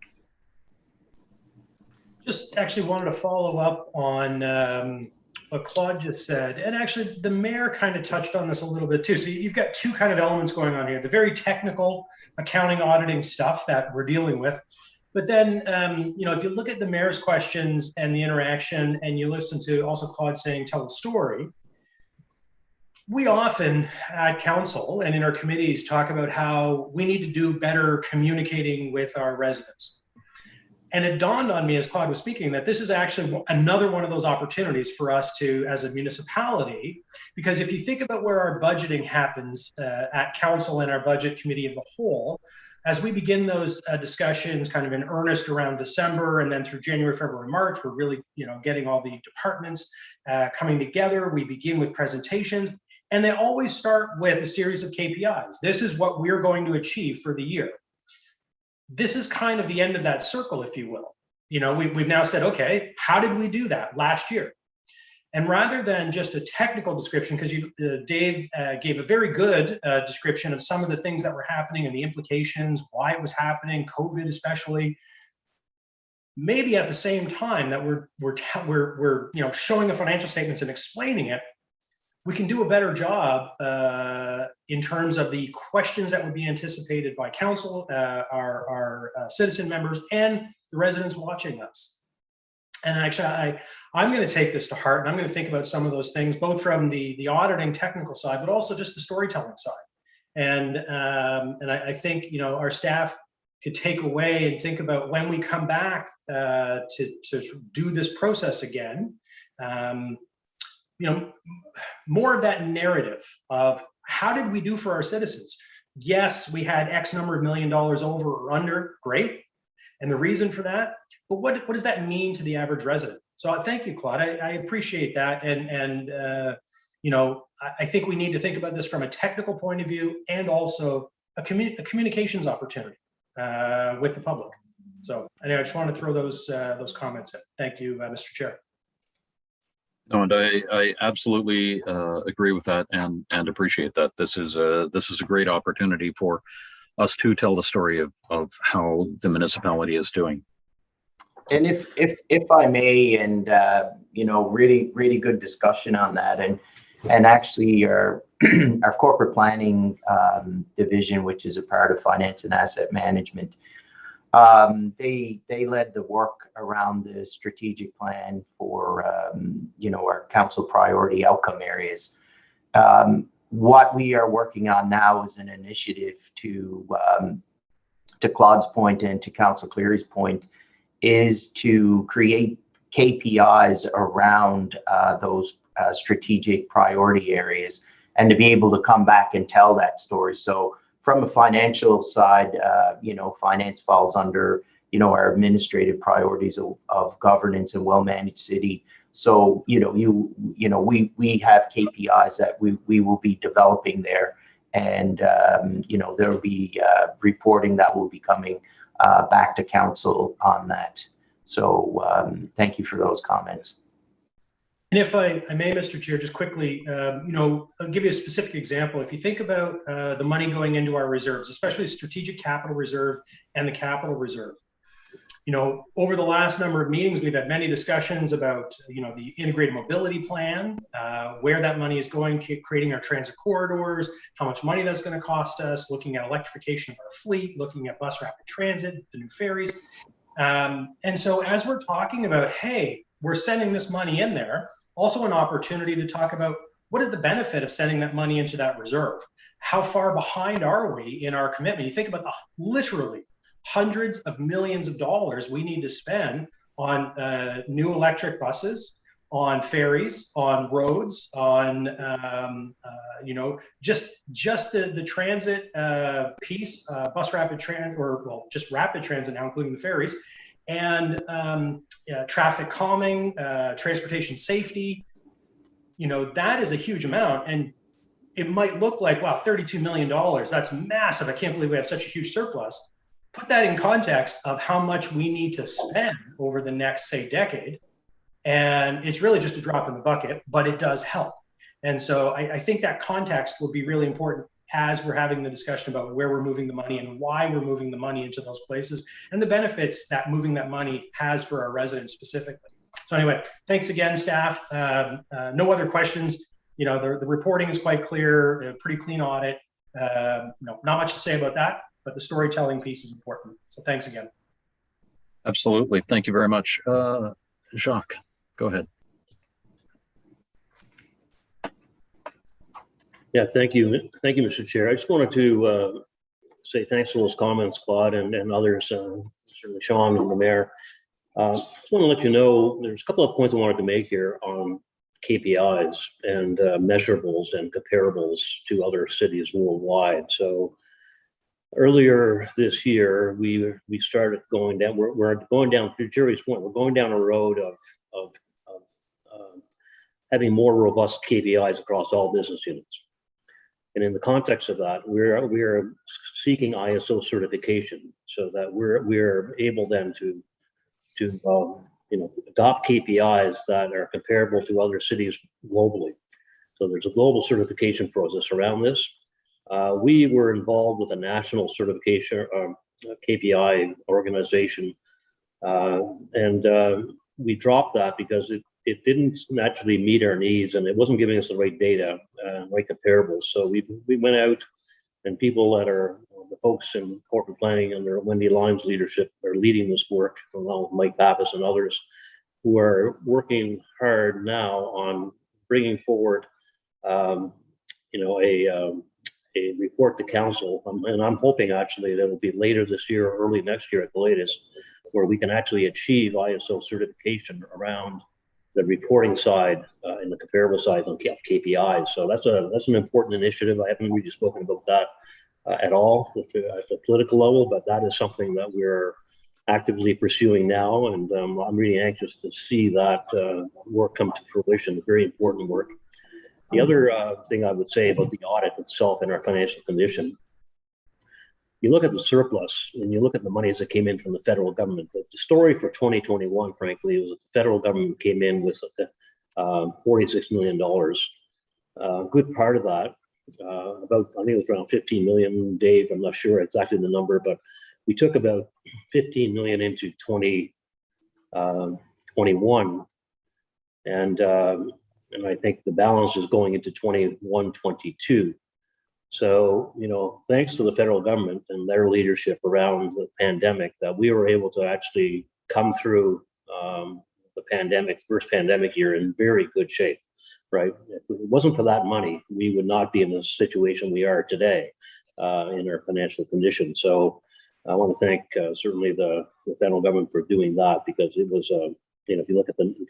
Just actually wanted to follow up on what Claude just said. And actually the mayor kind of touched on this a little bit too. So you've got two kind of elements going on here, the very technical accounting auditing stuff that we're dealing with. But then, if you look at the mayor's questions and the interaction, and you listen to also Claude saying, tell the story, we often at council and in our committees talk about how we need to do better communicating with our residents. And it dawned on me as Claude was speaking that this is actually another one of those opportunities for us to, as a municipality, because if you think about where our budgeting happens at council and our budget committee of the whole, as we begin those discussions kind of in earnest around December and then through January, February, March, we're really, getting all the departments coming together. We begin with presentations, and they always start with a series of KPIs. This is what we're going to achieve for the year. This is kind of the end of that circle, if you will. We've now said, okay, how did we do that last year? And rather than just a technical description, because Dave gave a very good description of some of the things that were happening and the implications, why it was happening, COVID especially. Maybe at the same time that we're showing the financial statements and explaining it, we can do a better job in terms of the questions that would be anticipated by council, our citizen members, and the residents watching us. And actually, I'm going to take this to heart, and I'm going to think about some of those things, both from the auditing technical side, but also just the storytelling side. And I think our staff could take away and think about when we come back to do this process again. More of that narrative of how did we do for our citizens? Yes, we had X number of $1 million over or under, great. And the reason for that, but what does that mean to the average resident? So thank you, Claude. I appreciate that. And I think we need to think about this from a technical point of view and also a communications opportunity with the public. So anyway, I just want to throw those comments in. Thank you, Mr. Chair. No, and I absolutely agree with that and appreciate that. This is a great opportunity for us to tell the story of how the municipality is doing. And if I may, and really good discussion on that, and actually our corporate planning division, which is a part of finance and asset management, they led the work around the strategic plan for our council priority outcome areas. What we are working on now is an initiative to Claude's point and to Councillor Cleary's point, is to create KPIs around those strategic priority areas, and to be able to come back and tell that story. So from a financial side, finance falls under, our administrative priorities of governance and well-managed city. So, we have KPIs that we will be developing there, and, there will be reporting that will be coming back to council on that. So thank you for those comments. And if I may, Mr. Chair, just quickly, I'll give you a specific example. If you think about the money going into our reserves, especially the strategic capital reserve and the capital reserve, over the last number of meetings, we've had many discussions about, the integrated mobility plan, where that money is going, creating our transit corridors, how much money that's going to cost us, looking at electrification of our fleet, looking at bus rapid transit, the new ferries. And so as we're talking about, hey, we're sending this money in there, also an opportunity to talk about what is the benefit of sending that money into that reserve? How far behind are we in our commitment? You think about the literally hundreds of millions of dollars we need to spend on new electric buses, on ferries, on roads, on just the transit piece, bus rapid transit, just rapid transit now, including the ferries, and traffic calming, transportation safety. That is a huge amount, and it might look like, wow, $32 million, that's massive. I can't believe we have such a huge surplus. Put that in context of how much we need to spend over the next, say, decade. And it's really just a drop in the bucket, but it does help. And so I think that context will be really important. as we're having the discussion about where we're moving the money and why we're moving the money into those places and the benefits that moving that money has for our residents specifically. So anyway, thanks again, staff. No other questions. You know, the reporting is quite clear, a pretty clean audit. No, not much to say about that, but the storytelling piece is important. So thanks again. Absolutely. Thank you very much. Jacques, go ahead. Yeah, thank you. Thank you, Mr. Chair. I just wanted to say thanks for those comments, Claude, and others, certainly Sean and the mayor. Just want to let you know, there's a couple of points I wanted to make here on KPIs and measurables and comparables to other cities worldwide. So earlier this year, we started going down, we're going down, to Jerry's point, we're going down a road of having more robust KPIs across all business units. And in the context of that, we're seeking ISO certification so that we're able then to adopt KPIs that are comparable to other cities globally. So there's a global certification process around this. We were involved with a national certification KPI organization, and we dropped that because it didn't naturally meet our needs, and it wasn't giving us the right data, right comparables. So we went out, and people that are the folks in corporate planning under Wendy Lyme's leadership are leading this work, along with Mike Pappas and others, who are working hard now on bringing forward, a report to council, and I'm hoping actually that it will be later this year or early next year at the latest, where we can actually achieve ISO certification around the reporting side and the comparable side on KPIs. So that's an important initiative. I haven't really spoken about that at all at the political level, but that is something that we're actively pursuing now, and I'm really anxious to see that work come to fruition. Very important work. The other thing I would say about the audit itself and our financial condition, you look at the surplus and you look at the monies that came in from the federal government. The story for 2021, frankly, was that the federal government came in with $46 million. A good part of that, about, I think it was around 15 million, Dave, I'm not sure exactly the number, but we took about 15 million into 2021. And I think the balance is going into 21, 22. So, thanks to the federal government and their leadership around the pandemic, that we were able to actually come through the first pandemic year in very good shape, right? If it wasn't for that money, we would not be in the situation we are today in our financial condition. So I want to thank certainly the federal government for doing that, because it was if you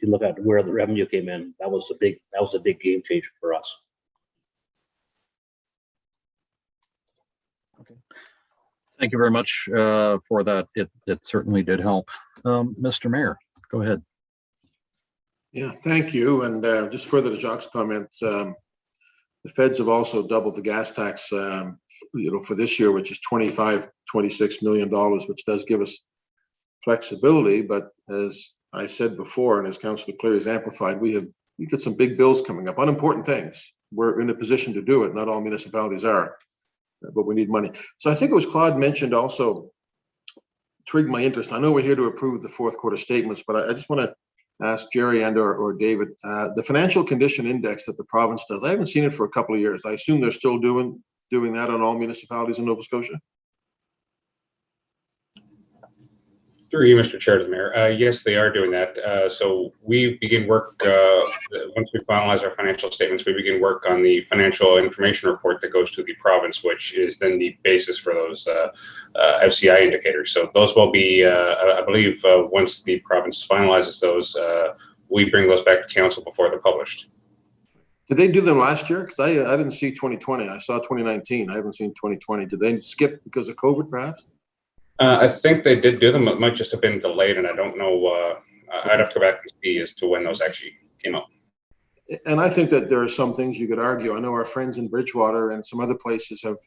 look at where the revenue came in, that was a big game changer for us. Okay. Thank you very much for that. It certainly did help. Mr. Mayor, go ahead. Yeah, thank you. And just further to Jacques' comments, the feds have also doubled the gas tax, for this year, which is $26 million, which does give us flexibility. But as I said before, and as Councillor Cleary has amplified, we got some big bills coming up, unimportant things. We're in a position to do it. Not all municipalities are, but we need money. So I think it was Claude mentioned also, trigged my interest. I know we're here to approve the fourth quarter statements, but I just want to ask Jerry and or David, the financial condition index that the province does, I haven't seen it for a couple of years. I assume they're still doing that on all municipalities in Nova Scotia? Through you, Mr. Chair, to the Mayor. Yes, they are doing that. So we begin work, once we finalize our financial statements, we begin work on the financial information report that goes to the province, which is then the basis for those FCI indicators. So those will be, I believe, once the province finalizes those, we bring those back to council before they're published. Did they do them last year? Because I didn't see 2020. I saw 2019. I haven't seen 2020. Did they skip because of COVID, perhaps? I think they did do them. It might just have been delayed, and I don't know. I'd have to go back and see as to when those actually came up. And I think that there are some things you could argue. I know our friends in Bridgewater and some other places have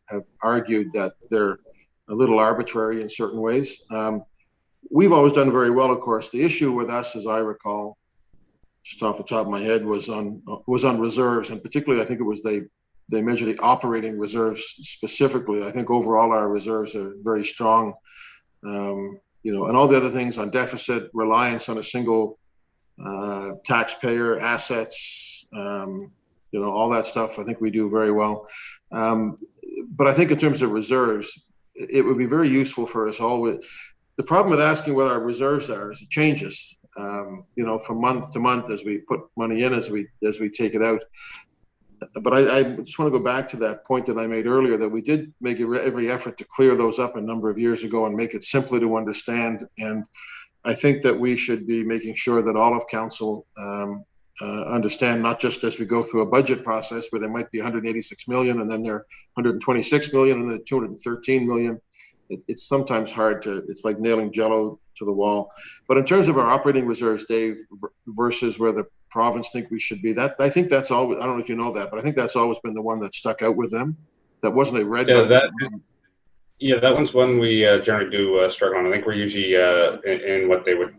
argued that they're a little arbitrary in certain ways. We've always done very well, of course. The issue with us, as I recall, just off the top of my head, was on reserves, and particularly I think it was they they measure the operating reserves specifically. I think overall our reserves are very strong. And all the other things on deficit, reliance on a single taxpayer, assets, all that stuff, I think we do very well. But I think in terms of reserves, it would be very useful for us all. The problem with asking what our reserves are is it changes, from month to month as we put money in, as we take it out. But I just want to go back to that point that I made earlier, that we did make every effort to clear those up a number of years ago and make it simpler to understand. And I think that we should be making sure that all of council understand, not just as we go through a budget process where there might be 186 million and then there are 126 million and then 213 million. It's sometimes hard it's like nailing jello to the wall. But in terms of our operating reserves, Dave, versus where the province think we should be, I think that's always, I don't know if you know that, but I think that's always been the one that stuck out with them. That wasn't a red. Yeah, that one's one we generally do struggle on. I think we're usually in what they would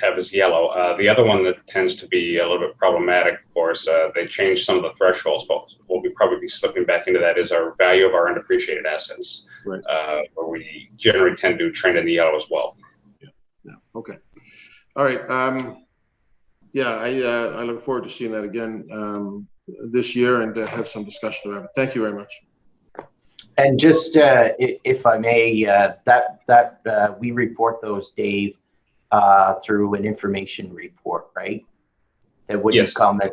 have as yellow. The other one that tends to be a little bit problematic, of course, they changed some of the thresholds, but we'll probably be slipping back into that, is our value of our undepreciated assets, right? Where we generally tend to trend in the yellow as well. Yeah. Okay. All right. I look forward to seeing that again this year and have some discussion about it. Thank you very much. And just if I may, that we report those, Dave, through an information report, right? That wouldn't come as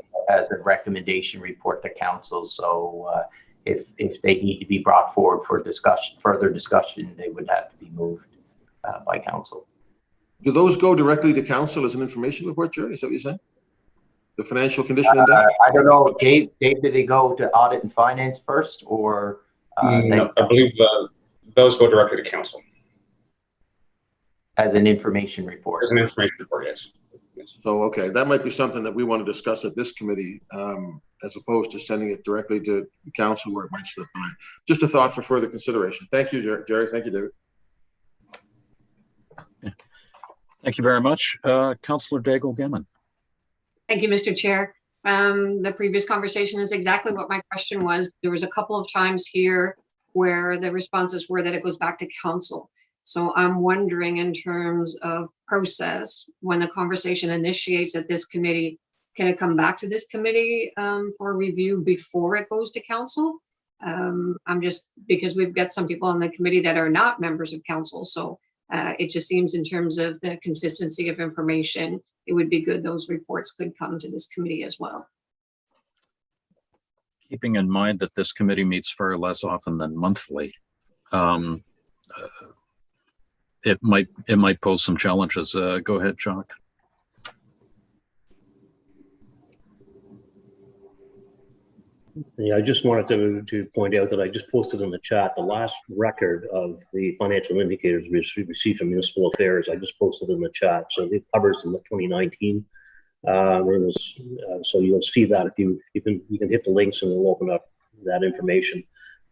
a recommendation report to council. So if they need to be brought forward for further discussion, they would have to be moved by council. Do those go directly to council as an information report, Jerry? Is that what you're saying? The financial condition index? I don't know, Dave, did they go to audit and finance first, or? No, I believe those go directly to council. As an information report. As an information report, yes. So, okay, that might be something that we want to discuss at this committee, as opposed to sending it directly to council where it might slip by. Just a thought for further consideration. Thank you, Jerry. Thank you, David. Thank you very much. Councillor Daigle-Gammon. Thank you, Mr. Chair. The previous conversation is exactly what my question was. There was a couple of times here where the responses were that it goes back to council. So I'm wondering, in terms of process, when the conversation initiates at this committee, can it come back to this committee for review before it goes to council? I'm just, because we've got some people on the committee that are not members of council. So it just seems, in terms of the consistency of information, it would be good those reports could come to this committee as well. Keeping in mind that this committee meets far less often than monthly, it might pose some challenges. Go ahead, Jacques. Yeah, I just wanted to point out that I just posted in the chat the last record of the financial indicators we received from municipal affairs. I just posted in the chat, so it covers in the 2019. So you'll see that if you can hit the links and it'll open up that information.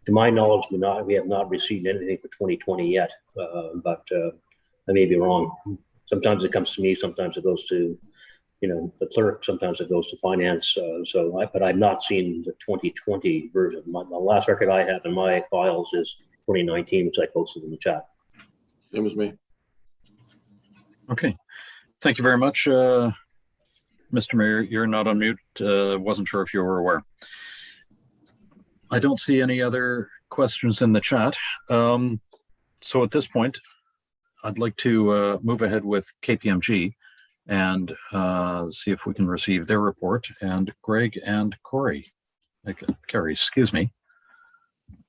To my knowledge, we have not received anything for 2020 yet, but I may be wrong. Sometimes it comes to me, sometimes it goes to the clerk, sometimes it goes to finance. But I've not seen the 2020 version. The last record I have in my files is 2019, which I posted in the chat. It was me. Okay, thank you very much, Mr. Mayor. You're not on mute. Wasn't sure if you were aware. I don't see any other questions in the chat. So at this point, I'd like to move ahead with KPMG and see if we can receive their report. And Greg and Carrie, excuse me.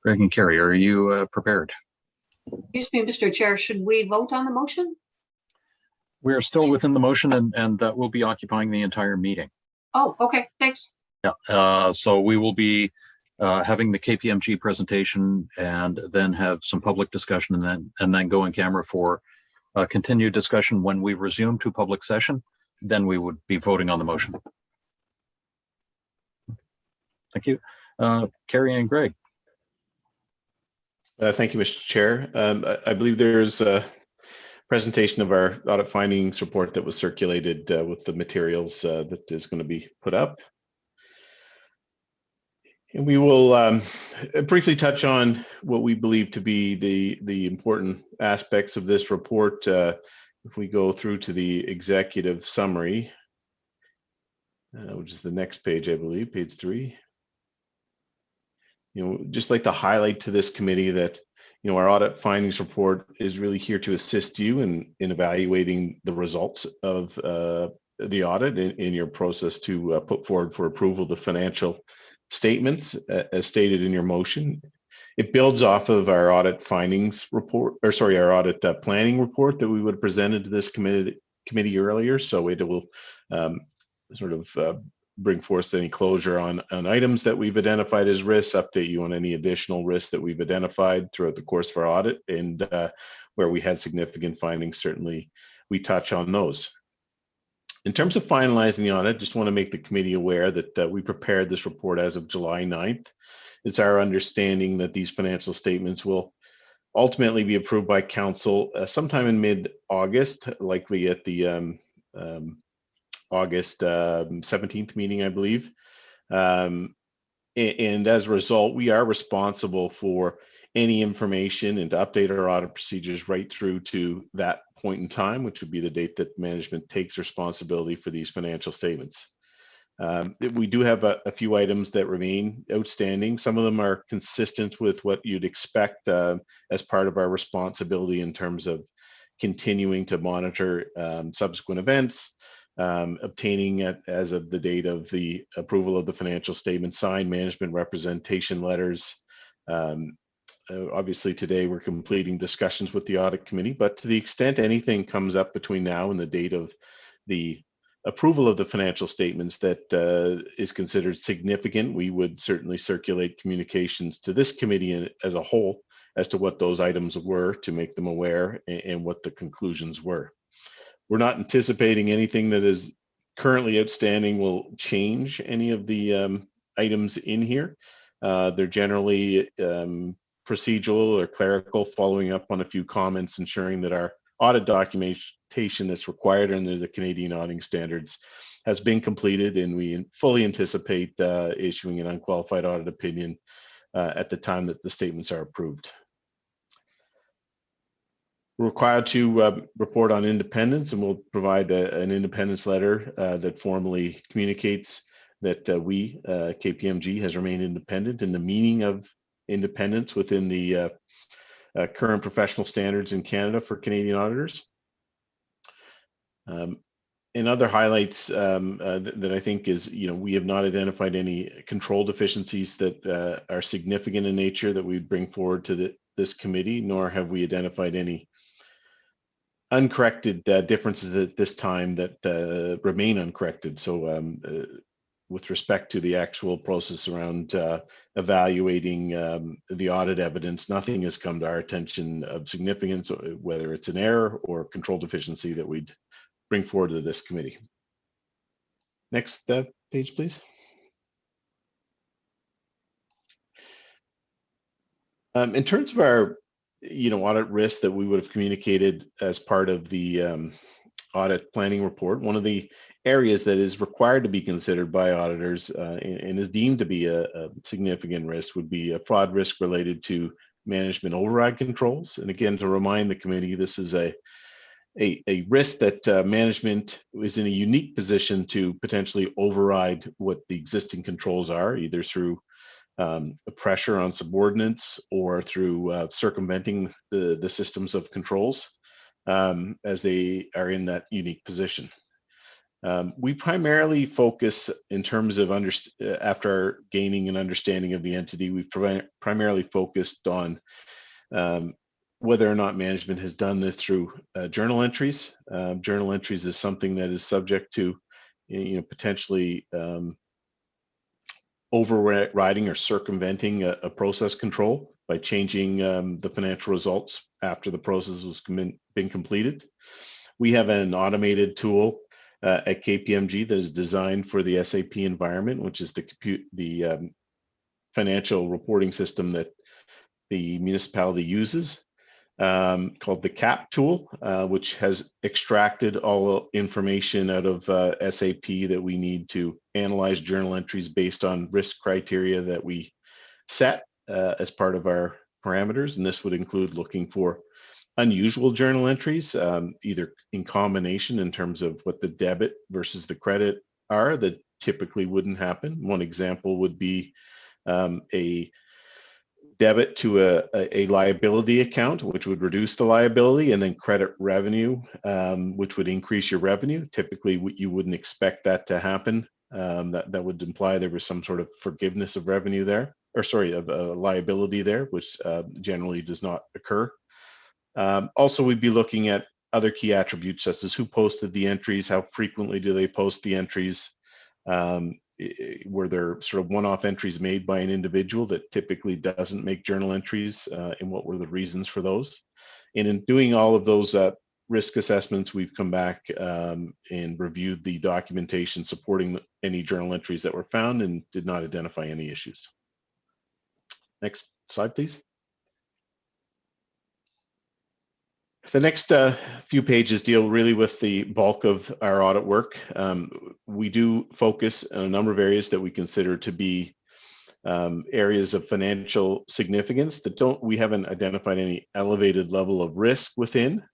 Greg and Carrie, are you prepared? Excuse me, Mr. Chair, should we vote on the motion? We're still within the motion, and that will be occupying the entire meeting. Oh, okay, thanks. Yeah, so we will be having the KPMG presentation and then have some public discussion and then go in camera for continued discussion. When we resume to public session, then we would be voting on the motion. Thank you. Carrie and Greg. Thank you, Mr. Chair. I believe there's a presentation of our audit findings report that was circulated with the materials that is going to be put up. And we will briefly touch on what we believe to be the important aspects of this report. If we go through to the executive summary, which is the next page, I believe, page 3. Just like to highlight to this committee that, our audit findings report is really here to assist you in evaluating the results of the audit in your process to put forward for approval the financial statements as stated in your motion. It builds off of our audit findings report, our audit planning report that we would have presented to this committee earlier. So it will bring forth any closure on items that we've identified as risks, update you on any additional risks that we've identified throughout the course of our audit, and where we had significant findings, certainly we touch on those. In terms of finalizing the audit, just want to make the committee aware that we prepared this report as of July 9th. It's our understanding that these financial statements will ultimately be approved by council sometime in mid-August, likely at the August 17th meeting, I believe. And as a result, we are responsible for any information and to update our audit procedures right through to that point in time, which would be the date that management takes responsibility for these financial statements. We do have a few items that remain outstanding. Some of them are consistent with what you'd expect as part of our responsibility in terms of continuing to monitor subsequent events, obtaining as of the date of the approval of the financial statement, signed management representation letters. Obviously today we're completing discussions with the audit committee, but to the extent anything comes up between now and the date of the approval of the financial statements that is considered significant, we would certainly circulate communications to this committee as a whole as to what those items were to make them aware and what the conclusions were. We're not anticipating anything that is currently outstanding will change any of the items in here. They're generally procedural or clerical, following up on a few comments, ensuring that our audit documentation that's required under the Canadian auditing standards has been completed, and we fully anticipate issuing an unqualified audit opinion at the time that the statements are approved. We're required to report on independence, and we'll provide an independence letter that formally communicates that we, KPMG, has remained independent in the meaning of independence within the current professional standards in Canada for Canadian auditors. And other highlights that I think is, we have not identified any control deficiencies that are significant in nature that we bring forward to this committee, nor have we identified any uncorrected differences at this time that remain uncorrected. So with respect to the actual process around evaluating the audit evidence, nothing has come to our attention of significance, whether it's an error or control deficiency that we'd bring forward to this committee. Next page, please. In terms of our audit risk that we would have communicated as part of the audit planning report, one of the areas that is required to be considered by auditors and is deemed to be a significant risk would be a fraud risk related to management override controls. And again, to remind the committee, this is a risk that management is in a unique position to potentially override what the existing controls are, either through pressure on subordinates or through circumventing the systems of controls as they are in that unique position. We primarily focus in terms of after gaining an understanding of the entity, we've primarily focused on whether or not management has done this through journal entries. Journal entries is something that is subject to potentially overriding or circumventing a process control by changing the financial results after the process has been completed. We have an automated tool at KPMG that is designed for the SAP environment, which is the financial reporting system that the municipality uses. called the CAP tool, which has extracted all information out of SAP that we need to analyze journal entries based on risk criteria that we set as part of our parameters. And this would include looking for unusual journal entries, either in combination in terms of what the debit versus the credit are that typically wouldn't happen. One example would be a debit to a liability account, which would reduce the liability, and then credit revenue, which would increase your revenue. Typically, you wouldn't expect that to happen. That would imply there was some sort of forgiveness of revenue there, or sorry, of liability there, which generally does not occur. Also, we'd be looking at other key attributes such as who posted the entries, how frequently do they post the entries, were there sort of one-off entries made by an individual that typically doesn't make journal entries, and what were the reasons for those? And in doing all of those risk assessments, we've come back and reviewed the documentation supporting any journal entries that were found and did not identify any issues. Next slide, please. The next few pages deal really with the bulk of our audit work. We do focus on a number of areas that we consider to be areas of financial significance that we haven't identified any elevated level of risk within.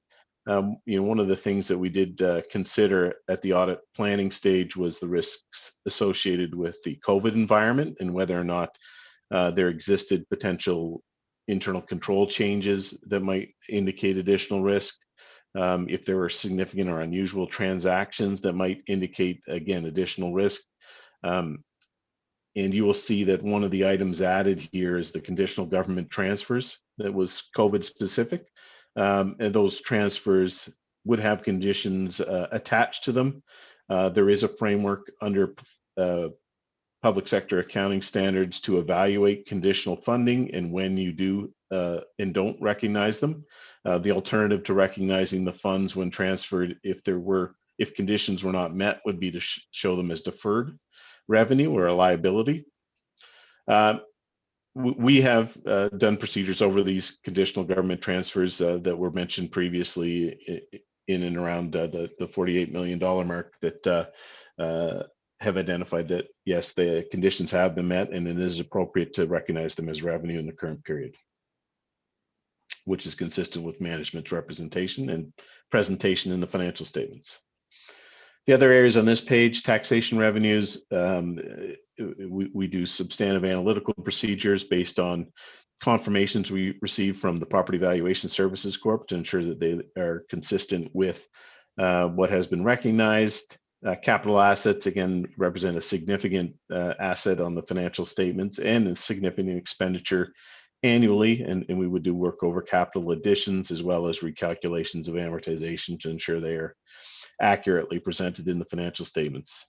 One of the things that we did consider at the audit planning stage was the risks associated with the COVID environment and whether or not there existed potential internal control changes that might indicate additional risk, if there were significant or unusual transactions that might indicate, again, additional risk. And you will see that one of the items added here is the conditional government transfers that was COVID specific. And those transfers would have conditions attached to them. There is a framework under public sector accounting standards to evaluate conditional funding and when you do and don't recognize them. The alternative to recognizing the funds when transferred, if conditions were not met, would be to show them as deferred revenue or a liability. We have done procedures over these conditional government transfers that were mentioned previously in and around the $48 million mark that have identified that, yes, the conditions have been met and it is appropriate to recognize them as revenue in the current period, which is consistent with management's representation and presentation in the financial statements. The other areas on this page, taxation revenues, we do substantive analytical procedures based on confirmations we receive from the Property Valuation Services Corp to ensure that they are consistent with what has been recognized. Capital assets, again, represent a significant asset on the financial statements and a significant expenditure annually, and we would do work over capital additions as well as recalculations of amortization to ensure they are accurately presented in the financial statements.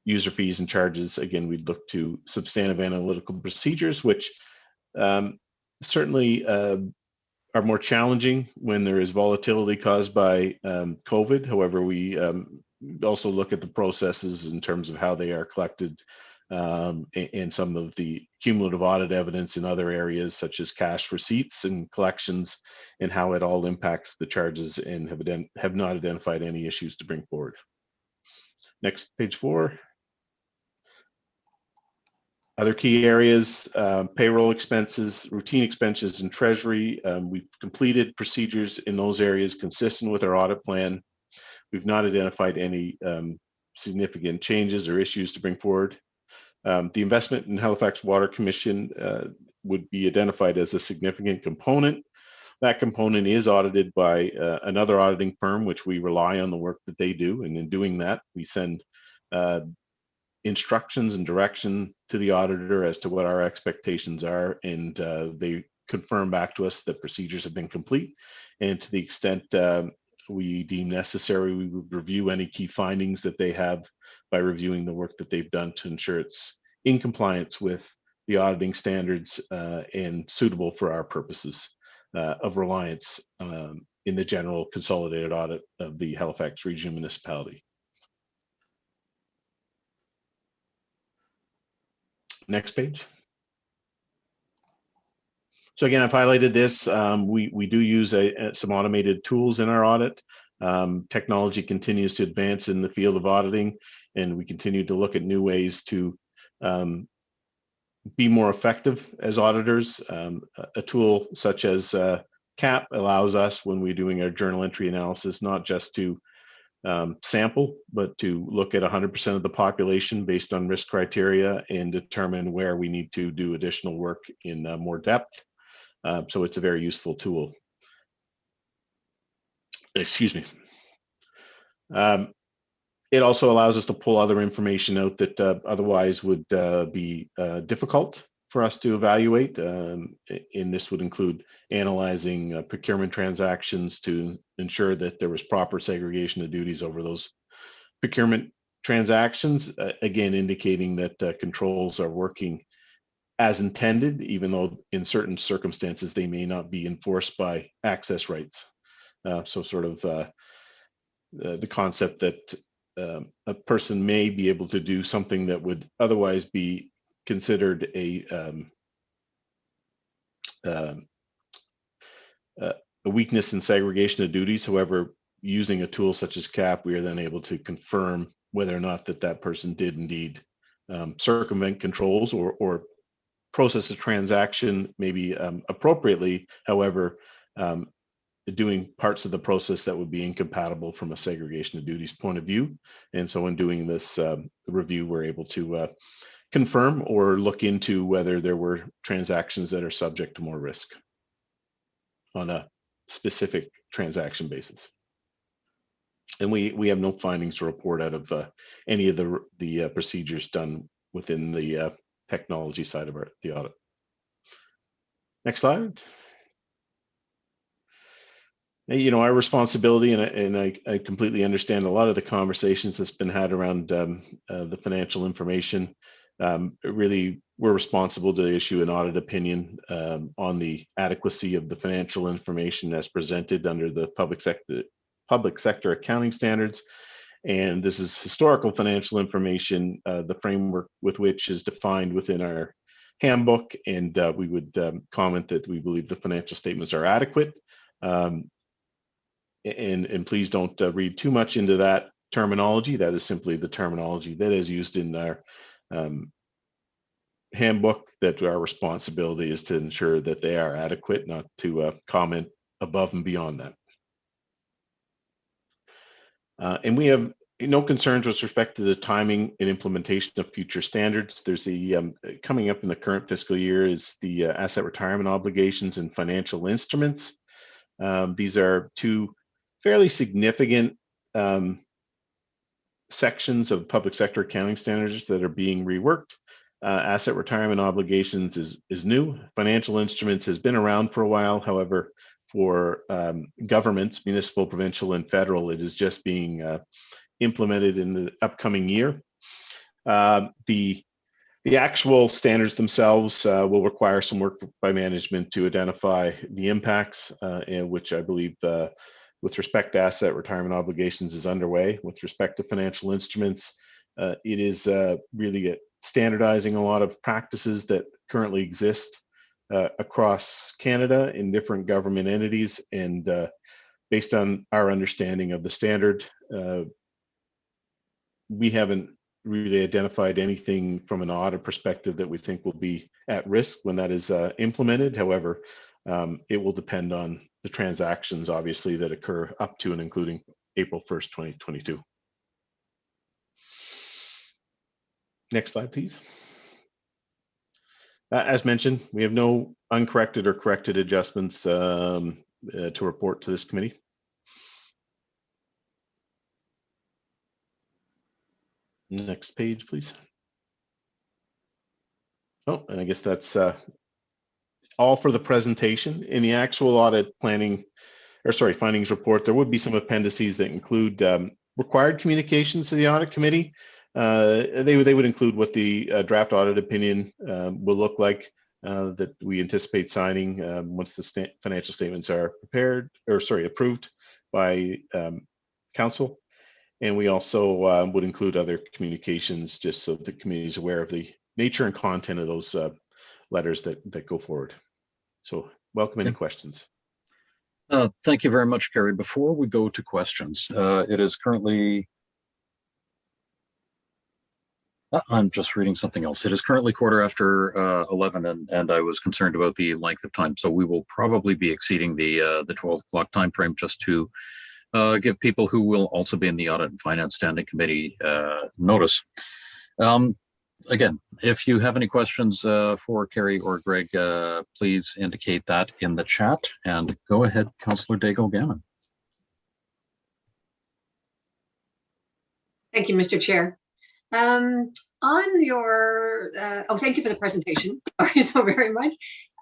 User fees and charges, again, we'd look to substantive analytical procedures, which certainly are more challenging when there is volatility caused by COVID. However, we also look at the processes in terms of how they are collected and some of the cumulative audit evidence in other areas such as cash receipts and collections and how it all impacts the charges, and have not identified any issues to bring forward. Next, page 4. Other key areas, payroll expenses, routine expenses, and treasury. We've completed procedures in those areas consistent with our audit plan. We've not identified any significant changes or issues to bring forward. The investment in Halifax Water Commission would be identified as a significant component. That component is audited by another auditing firm, which we rely on the work that they do. And in doing that, we send instructions and direction to the auditor as to what our expectations are. And they confirm back to us that procedures have been complete. And to the extent we deem necessary, we would review any key findings that they have by reviewing the work that they've done to ensure it's in compliance with the auditing standards and suitable for our purposes of reliance in the general consolidated audit of the Halifax Regional Municipality. Next page. So again, I've highlighted this. We do use some automated tools in our audit. Technology continues to advance in the field of auditing, and we continue to look at new ways to be more effective as auditors. A tool such as CAP allows us, when we're doing our journal entry analysis, not just to sample, but to look at 100% of the population based on risk criteria and determine where we need to do additional work in more depth. So it's a very useful tool. Excuse me. It also allows us to pull other information out that otherwise would be difficult for us to evaluate. And this would include analyzing procurement transactions to ensure that there was proper segregation of duties over those procurement transactions, again, indicating that controls are working as intended, even though in certain circumstances they may not be enforced by access rights. So sort of the concept that a person may be able to do something that would otherwise be considered a weakness in segregation of duties. However, using a tool such as CAP, we are then able to confirm whether or not that person did indeed circumvent controls or process a transaction maybe appropriately. However, doing parts of the process that would be incompatible from a segregation of duties point of view. And so in doing this review, we're able to confirm or look into whether there were transactions that are subject to more risk on a specific transaction basis. And we have no findings to report out of any of the procedures done within the technology side of the audit. Next slide. You know, our responsibility, and I completely understand a lot of the conversations that's been had around the financial information. Really, we're responsible to issue an audit opinion on the adequacy of the financial information as presented under the public sector accounting standards. And this is historical financial information, the framework with which is defined within our handbook. And we would comment that we believe the financial statements are adequate. And please don't read too much into that terminology. That is simply the terminology that is used in our handbook, that our responsibility is to ensure that they are adequate, not to comment above and beyond that. And we have no concerns with respect to the timing and implementation of future standards. There's coming up in the current fiscal year is the asset retirement obligations and financial instruments. These are two fairly significant sections of public sector accounting standards that are being reworked. Asset retirement obligations is new. Financial instruments has been around for a while. However, for governments, municipal, provincial, and federal, it is just being implemented in the upcoming year. The actual standards themselves will require some work by management to identify the impacts, which I believe with respect to asset retirement obligations is underway. With respect to financial instruments, it is really standardizing a lot of practices that currently exist across Canada in different government entities. And based on our understanding of the standard, we haven't really identified anything from an audit perspective that we think will be at risk when that is implemented. However, it will depend on the transactions, obviously, that occur up to and including April 1st, 2022. Next slide, please. As mentioned, we have no uncorrected or corrected adjustments to report to this committee. Next page, please. Oh, and I guess that's all for the presentation. In the actual audit findings report, there would be some appendices that include required communications to the audit committee. They would include what the draft audit opinion will look like that we anticipate signing once the financial statements are approved by council. And we also would include other communications just so the community is aware of the nature and content of those letters that go forward. So welcome any questions. Thank you very much, Gary. Before we go to questions, it is currently, I'm just reading something else. It is currently 11:15, and I was concerned about the length of time. So we will probably be exceeding the 12 o'clock time frame, just to give people who will also be in the Audit and Finance Standing Committee notice. Again, if you have any questions for Carrie or Greg, please indicate that in the chat. And go ahead, Councillor Daigle-Gammon. Thank you, Mr. Chair. On your, thank you for the presentation. Sorry so very much.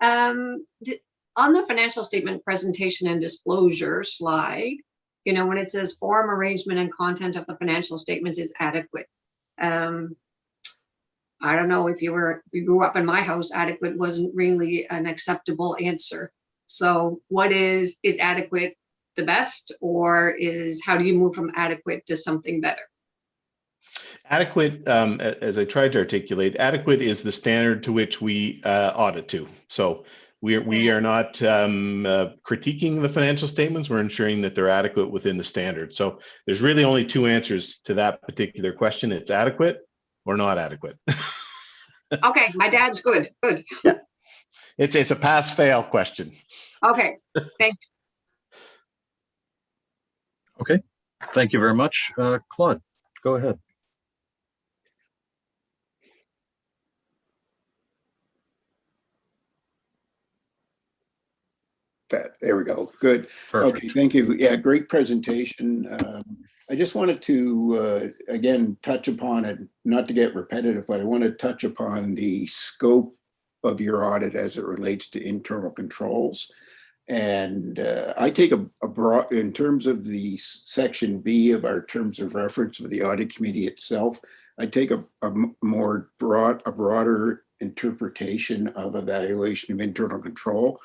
On the financial statement presentation and disclosure slide, you know, when it says form, arrangement, and content of the financial statements is adequate. I don't know if you grew up in my house, adequate wasn't really an acceptable answer. So what is adequate the best, or how do you move from adequate to something better? Adequate, as I tried to articulate, adequate is the standard to which we audit to. So we are not critiquing the financial statements. We're ensuring that they're adequate within the standard. So there's really only two answers to that particular question. It's adequate or not adequate. Okay, my dad's good. Yeah. It's a pass-fail question. Okay, thanks. Okay, thank you very much. Claude, go ahead. There we go. Good. Perfect. Okay, thank you. Yeah, great presentation. I just wanted to, again, touch upon it, not to get repetitive, but I want to touch upon the scope of your audit as it relates to internal controls. And I take a broad, in terms of the section B of our terms of reference of the audit committee itself, I take a broader interpretation of evaluation of internal control.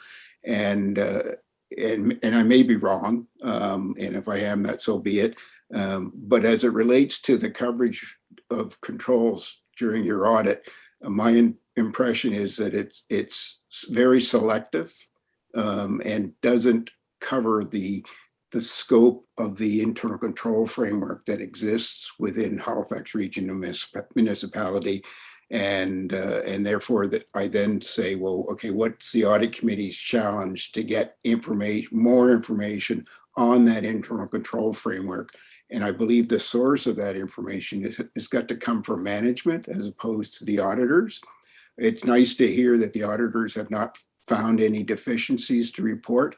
And I may be wrong, and if I am, that so be it. But as it relates to the coverage of controls during your audit, my impression is that it's very selective and doesn't cover the scope of the internal control framework that exists within Halifax Regional Municipality. And therefore that I then say, well, okay, what's the audit committee's challenge to get more information on that internal control framework? And I believe the source of that information has got to come from management as opposed to the auditors. It's nice to hear that the auditors have not found any deficiencies to report,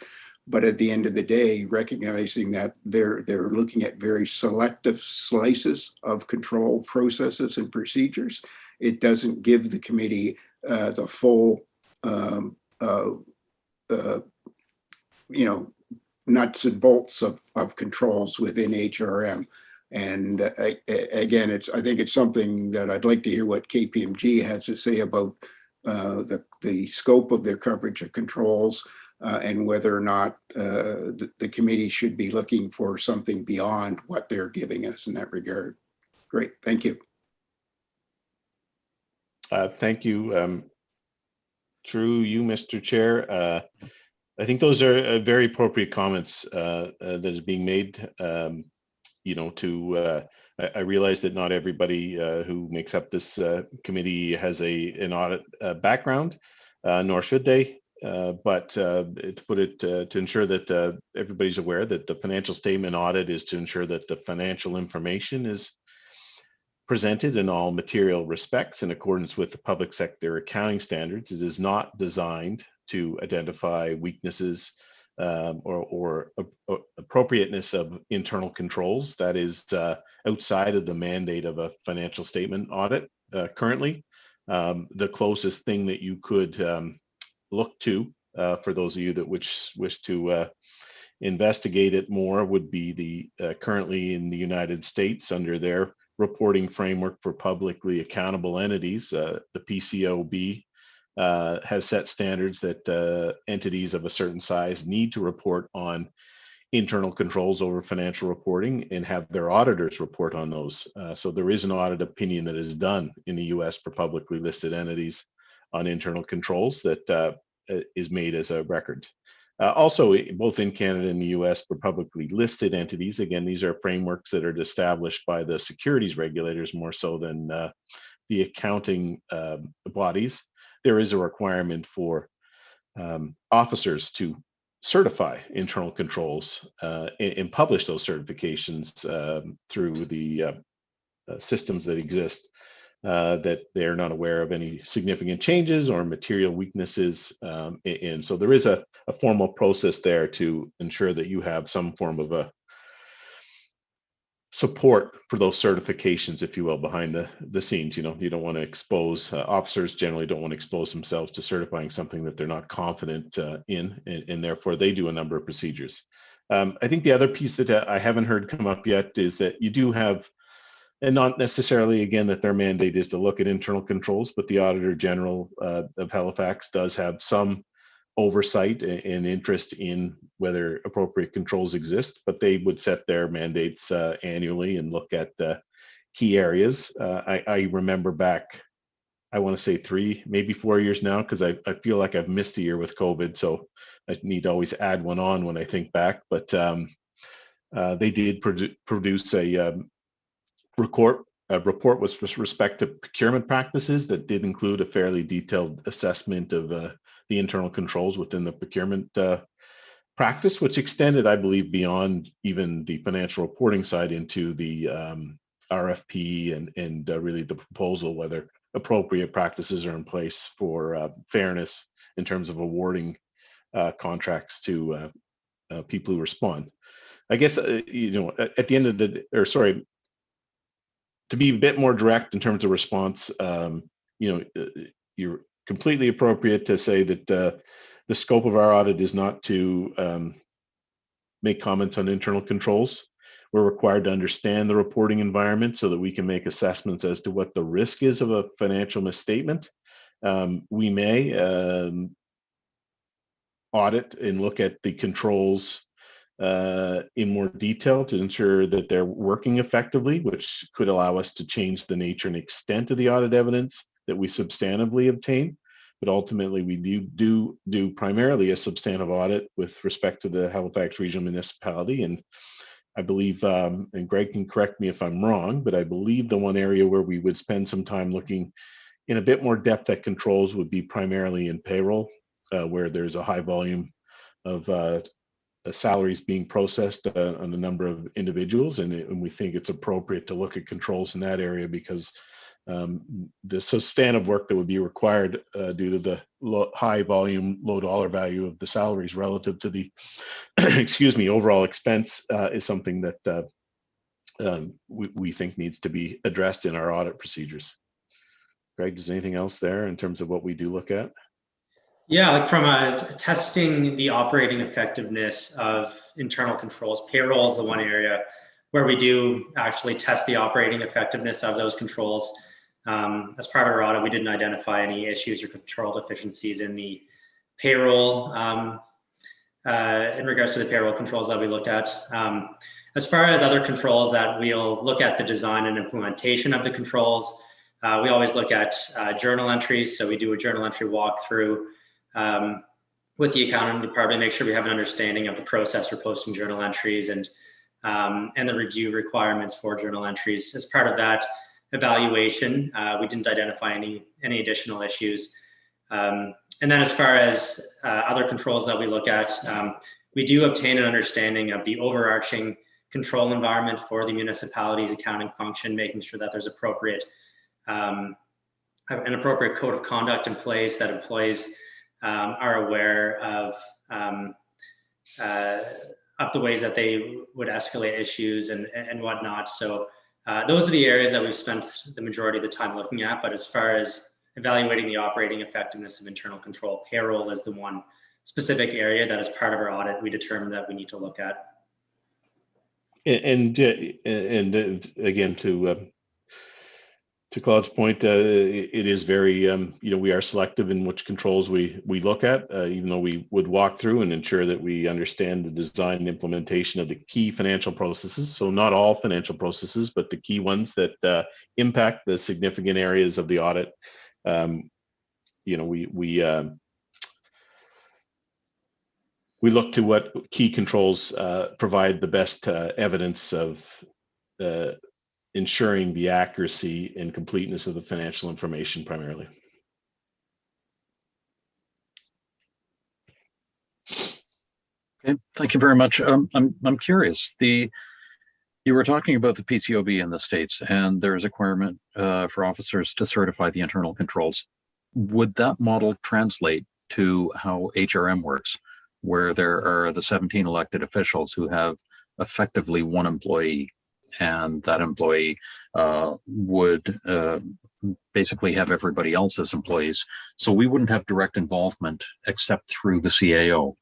but at the end of the day, recognizing that they're looking at very selective slices of control processes and procedures, it doesn't give the committee the full, nuts and bolts of controls within HRM. And again, I think it's something that I'd like to hear what KPMG has to say about the scope of their coverage of controls and whether or not the committee should be looking for something beyond what they're giving us in that regard. Great, thank you. Thank you. Through you, Mr. Chair. I think those are very appropriate comments that is being made. I realize that not everybody who makes up this committee has an audit background, nor should they. But to put it to ensure that everybody's aware that the financial statement audit is to ensure that the financial information is presented in all material respects in accordance with the public sector accounting standards. It is not designed to identify weaknesses or appropriateness of internal controls. That is outside of the mandate of a financial statement audit currently. The closest thing that you could look to for those of you that wish to investigate it more would be the currently in the United States under their reporting framework for publicly accountable entities, the PCAOB has set standards that entities of a certain size need to report on internal controls over financial reporting and have their auditors report on those. So there is an audit opinion that is done in the US for publicly listed entities on internal controls that is made as a record. Also, both in Canada and the US, for publicly listed entities, again, these are frameworks that are established by the securities regulators more so than the accounting bodies. There is a requirement for officers to certify internal controls and publish those certifications through the systems that exist, that they're not aware of any significant changes or material weaknesses. And so there is a formal process there to ensure that you have some form of a support for those certifications, if you will, behind the scenes. You don't want to expose, officers generally don't want to expose themselves to certifying something that they're not confident in, and therefore they do a number of procedures. I think the other piece that I haven't heard come up yet is that you do have, and not necessarily, again, that their mandate is to look at internal controls, but the Auditor General of Halifax does have some oversight and interest in whether appropriate controls exist, but they would set their mandates annually and look at the key areas. I remember back, I want to say 3, maybe 4 years now, because I feel like I've missed a year with COVID, so I need to always add one on when I think back. But they did produce a report with respect to procurement practices that did include a fairly detailed assessment of the internal controls within the procurement practice, which extended, I believe, beyond even the financial reporting side into the RFP and really the proposal, whether appropriate practices are in place for fairness in terms of awarding contracts to people who respond. I guess, at the end of the, or sorry, to be a bit more direct in terms of response, you're completely appropriate to say that the scope of our audit is not to make comments on internal controls. We're required to understand the reporting environment so that we can make assessments as to what the risk is of a financial misstatement. We may audit and look at the controls in more detail to ensure that they're working effectively, which could allow us to change the nature and extent of the audit evidence that we substantively obtain. But ultimately, we do primarily a substantive audit with respect to the Halifax Regional Municipality. And I believe, and Greg can correct me if I'm wrong, but I believe the one area where we would spend some time looking in a bit more depth at controls would be primarily in payroll, where there's a high volume of salaries being processed on a number of individuals, and we think it's appropriate to look at controls in that area because the substantive work that would be required due to the high volume, low dollar value of the salaries relative to the excuse me, overall expense is something that we think needs to be addressed in our audit procedures. Greg, is anything else there in terms of what we do look at? Yeah, like from testing the operating effectiveness of internal controls, payroll is the one area where we do actually test the operating effectiveness of those controls. As part of our audit, we didn't identify any issues or control deficiencies in the payroll in regards to the payroll controls that we looked at. As far as other controls that we'll look at the design and implementation of the controls, we always look at journal entries. So we do a journal entry walkthrough with the accounting department, make sure we have an understanding of the process for posting journal entries and the review requirements for journal entries. As part of that evaluation, we didn't identify any additional issues. And then as far as other controls that we look at, we do obtain an understanding of the overarching control environment for the municipality's accounting function, making sure that there's an appropriate code of conduct in place, that employees are aware of the ways that they would escalate issues and whatnot. So those are the areas that we've spent the majority of the time looking at. But as far as evaluating the operating effectiveness of internal control, payroll is the one specific area that as part of our audit, we determined that we need to look at. And again, to Claude's point, it is very, we are selective in which controls we look at, even though we would walk through and ensure that we understand the design and implementation of the key financial processes. So not all financial processes, but the key ones that impact the significant areas of the audit. we look to what key controls provide the best evidence of ensuring the accuracy and completeness of the financial information primarily. Okay, thank you very much. I'm curious. You were talking about the PCOB in the States, and there's a requirement for officers to certify the internal controls. Would that model translate to how HRM works, where there are the 17 elected officials who have effectively one employee, and that employee would basically have everybody else as employees? So we wouldn't have direct involvement except through the CAO.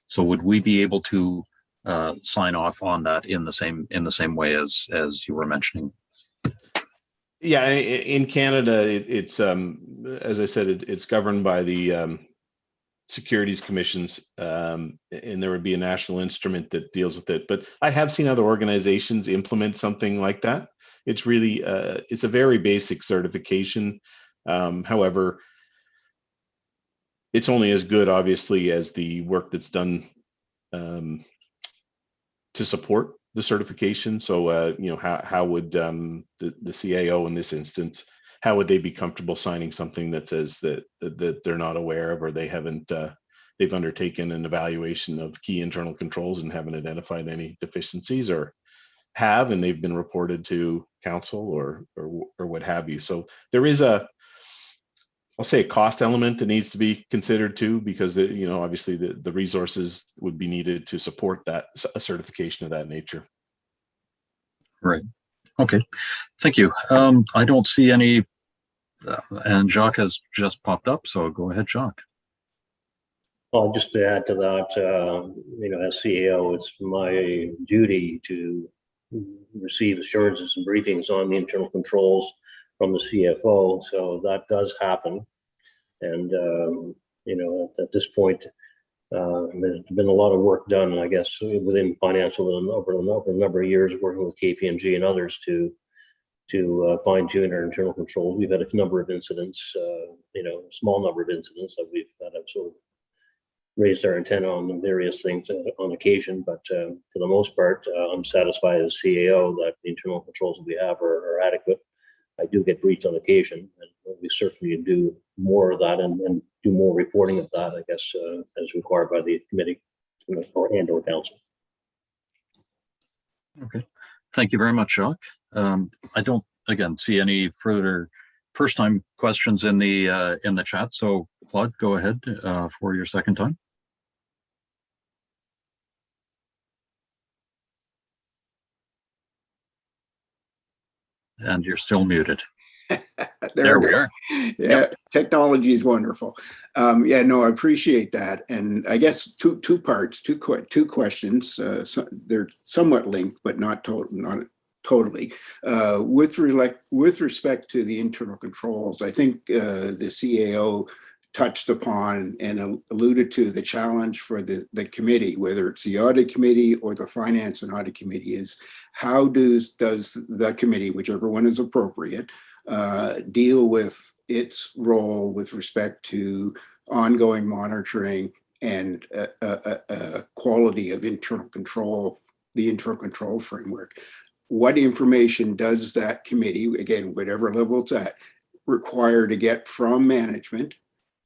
So would we be able to sign off on that in the same way as you were mentioning? Yeah, in Canada, it's as I said, it's governed by the securities commissions, and there would be a national instrument that deals with it. But I have seen other organizations implement something like that. It's really it's a very basic certification. However, it's only as good, obviously, as the work that's done to support the certification. So, how would the CAO in this instance, how would they be comfortable signing something that says that they're not aware of, or they haven't, they've undertaken an evaluation of key internal controls and haven't identified any deficiencies, or have, and they've been reported to council or what have you. So there is I'll say a cost element that needs to be considered too, because obviously the resources would be needed to support that, a certification of that nature. Right. Okay. Thank you. I don't see any, and Jacques has just popped up, so go ahead, Jacques. Well, just to add to that, as CAO, it's my duty to receive assurances and briefings on the internal controls from the CFO. So that does happen. And, at this point, there's been a lot of work done, I guess, within financial and over a number of years working with KPMG and others to fine tune our internal controls. We've had a number of incidents, small number of incidents that we've had sort of raised our antenna on various things on occasion. But for the most part, I'm satisfied as CAO that the internal controls that we have are adequate. I do get briefed on occasion, and we certainly do more of that and do more reporting of that, I guess, as required by the committee or council. Okay. Thank you very much, Jacques. I don't, again, see any further first-time questions in the chat. So, Claude, go ahead for your second time. And you're still muted. There we are. Yeah, yep. Technology is wonderful. I appreciate that. And I guess two parts, two questions. So they're somewhat linked, but not totally. With respect to the internal controls, I think the CAO touched upon and alluded to the challenge for the committee, whether it's the audit committee or the finance and audit committee, is how does the committee, whichever one is appropriate, deal with its role with respect to ongoing monitoring and quality of internal control, the internal control framework. What information does that committee, again, whatever level it's at, require to get from management,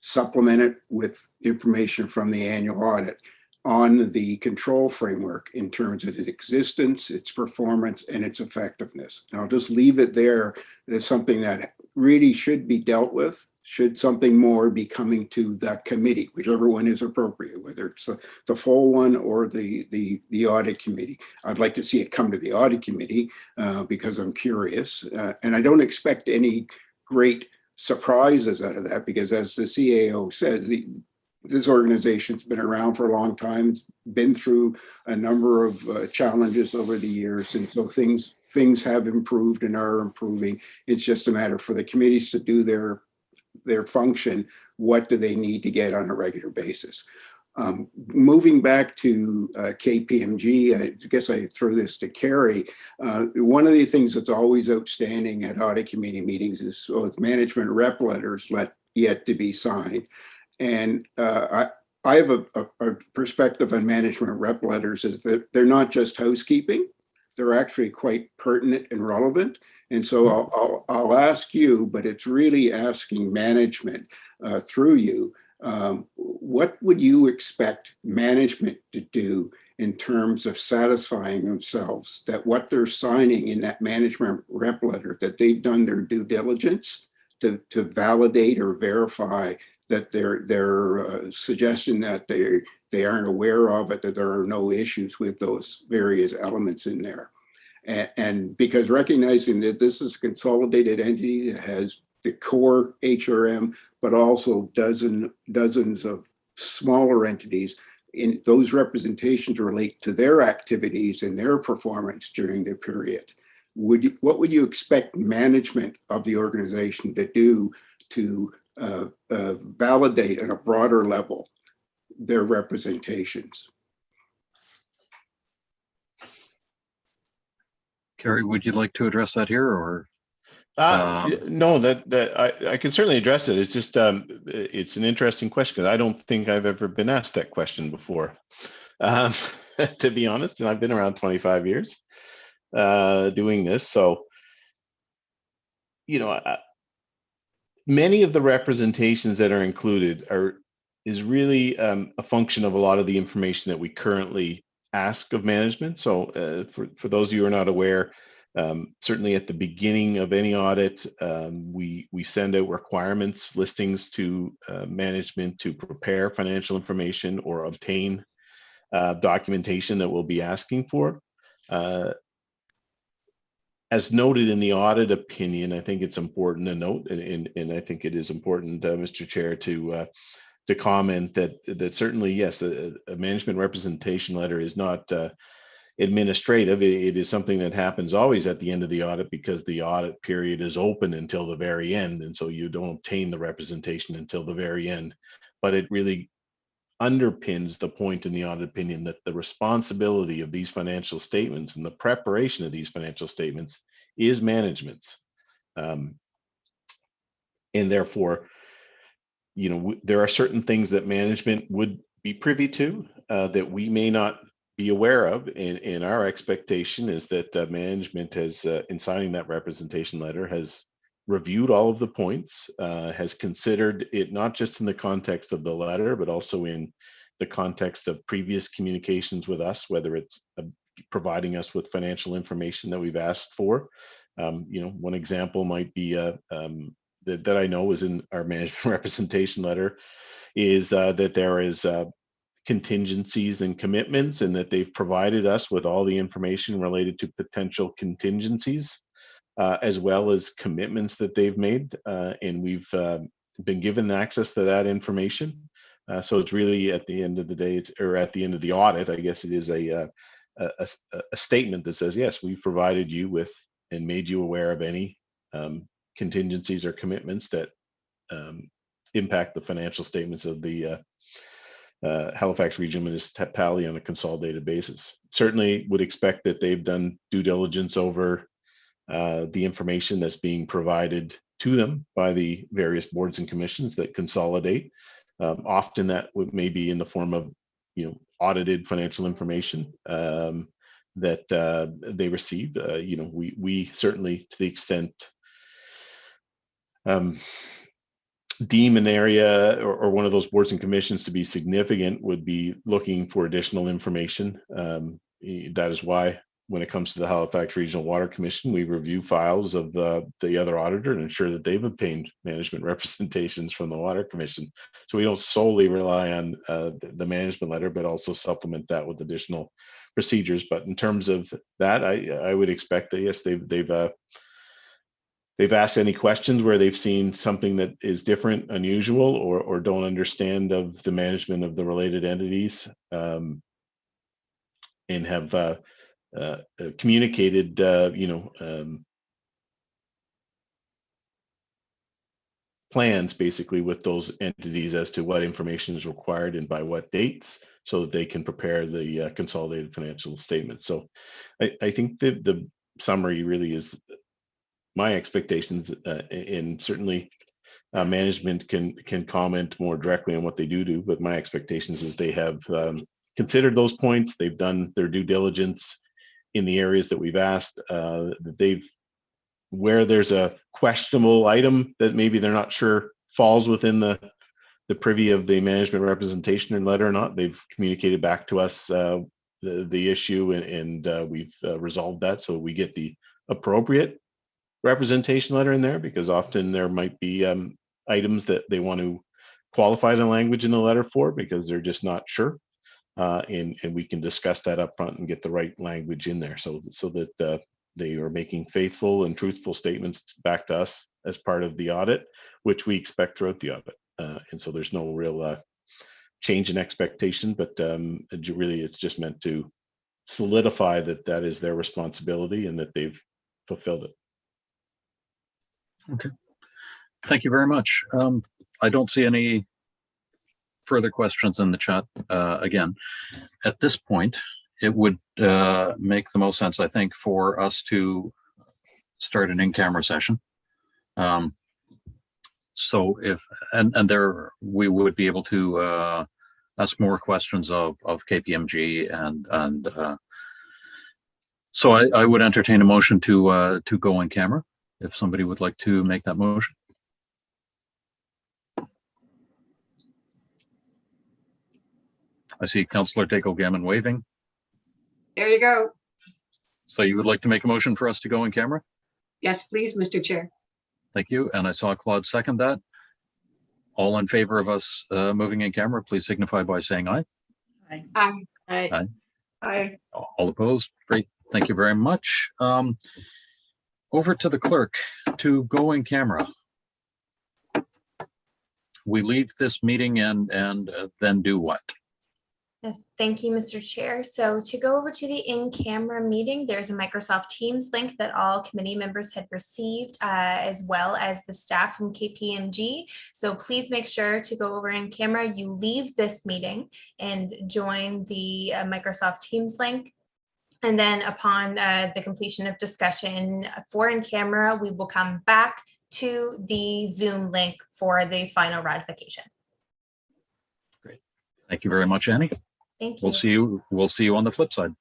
supplement it with information from the annual audit on the control framework in terms of its existence, its performance, and its effectiveness? And I'll just leave it there as something that really should be dealt with. Should something more be coming to the committee, whichever one is appropriate, whether it's the full one or the audit committee. I'd like to see it come to the audit committee because I'm curious. And I don't expect any great surprises out of that, because as the CAO says, this organization's been around for a long time. It's been through a number of challenges over the years, and so things have improved and are improving. It's just a matter for the committees to do their function. What do they need to get on a regular basis? Moving back to KPMG, I guess I throw this to Carrie. One of the things that's always outstanding at audit committee meetings is management rep letters yet to be signed. And I have a perspective on management rep letters is that they're not just housekeeping. They're actually quite pertinent and relevant. And so I'll ask you, but it's really asking management through you. What would you expect management to do in terms of satisfying themselves that what they're signing in that management rep letter, that they've done their due diligence to validate or verify that their suggestion that they aren't aware of it, that there are no issues with those various elements in there. And because recognizing that this is a consolidated entity that has the core HRM, but also dozens of smaller entities, in those representations relate to their activities and their performance during the period. What would you expect management of the organization to do to validate on a broader level their representations? Carrie, would you like to address that here, or? No, that I can certainly address it. It's just it's an interesting question because I don't think I've ever been asked that question before, to be honest. And I've been around 25 years doing this, so many of the representations that are included is really a function of a lot of the information that we currently ask of management. So for those of you who are not aware, certainly at the beginning of any audit, we send out requirements listings to management to prepare financial information or obtain documentation that we'll be asking for. As noted in the audit opinion, I think it's important to note, and I think it is important, Mr. Chair, to comment that certainly, yes, a management representation letter is not administrative. It is something that happens always at the end of the audit because the audit period is open until the very end, and so you don't obtain the representation until the very end. But it really underpins the point in the audit opinion that the responsibility of these financial statements and the preparation of these financial statements is management's. And therefore, there are certain things that management would be privy to that we may not be aware of. And our expectation is that management has, in signing that representation letter, has reviewed all of the points, has considered it not just in the context of the letter, but also in the context of previous communications with us, whether it's providing us with financial information that we've asked for. One example might be that I know is in our management representation letter is that there is contingencies and commitments, and that they've provided us with all the information related to potential contingencies, as well as commitments that they've made, and we've been given access to that information. So it's really at the end of the day, or at the end of the audit, I guess it is a statement that says, yes, we've provided you with and made you aware of any contingencies or commitments that impact the financial statements of the Halifax Regional Municipality on a consolidated basis. Certainly would expect that they've done due diligence over the information that's being provided to them by the various boards and commissions that consolidate. Often that may be in the form of audited financial information that they received. We certainly, to the extent deem an area or one of those boards and commissions to be significant, would be looking for additional information. That is why when it comes to the Halifax Regional Water Commission, we review files of the other auditor and ensure that they've obtained management representations from the Water Commission. So we don't solely rely on the management letter, but also supplement that with additional procedures. But in terms of that, I would expect that, yes, they've asked any questions where they've seen something that is different, unusual, or don't understand of the management of the related entities, and have communicated, plans basically with those entities as to what information is required and by what dates, so that they can prepare the consolidated financial statements. So I think the summary really is my expectations, and certainly management can comment more directly on what they do, but my expectations is they have considered those points. They've done their due diligence in the areas that we've asked. Where there's a questionable item that maybe they're not sure falls within the privy of the management representation and letter or not, they've communicated back to us the issue, and we've resolved that, so we get the appropriate representation letter in there, because often there might be items that they want to qualify the language in the letter for because they're just not sure, and we can discuss that up front and get the right language in there, so that they are making faithful and truthful statements back to us as part of the audit, which we expect throughout the audit. And so there's no real change in expectation, but really it's just meant to solidify that is their responsibility and that they've fulfilled it. Okay. Thank you very much. I don't see any further questions in the chat. Again, at this point, it would make the most sense, I think, for us to start an in-camera session. So and there we would be able to ask more questions of KPMG and so I would entertain a motion to go in camera if somebody would like to make that motion. I see Councillor Daigle-Gammon waving. There you go. So you would like to make a motion for us to go in camera? Yes, please, Mr. Chair. Thank you. And I saw Claude second that. All in favor of us moving in camera, please signify by saying aye. Aye. Aye. Aye. Aye. All opposed? Great. Thank you very much. Over to the clerk to go in camera. We leave this meeting and then do what? Yes, thank you, Mr. Chair. So to go over to the in-camera meeting, there's a Microsoft Teams link that all committee members had received, as well as the staff from KPMG. So please make sure to go over in camera. You leave this meeting and join the Microsoft Teams link. And then upon the completion of discussion for in camera, we will come back to the Zoom link for the final ratification. Great. Thank you very much, Annie. Thank you. We'll see you on the flip side.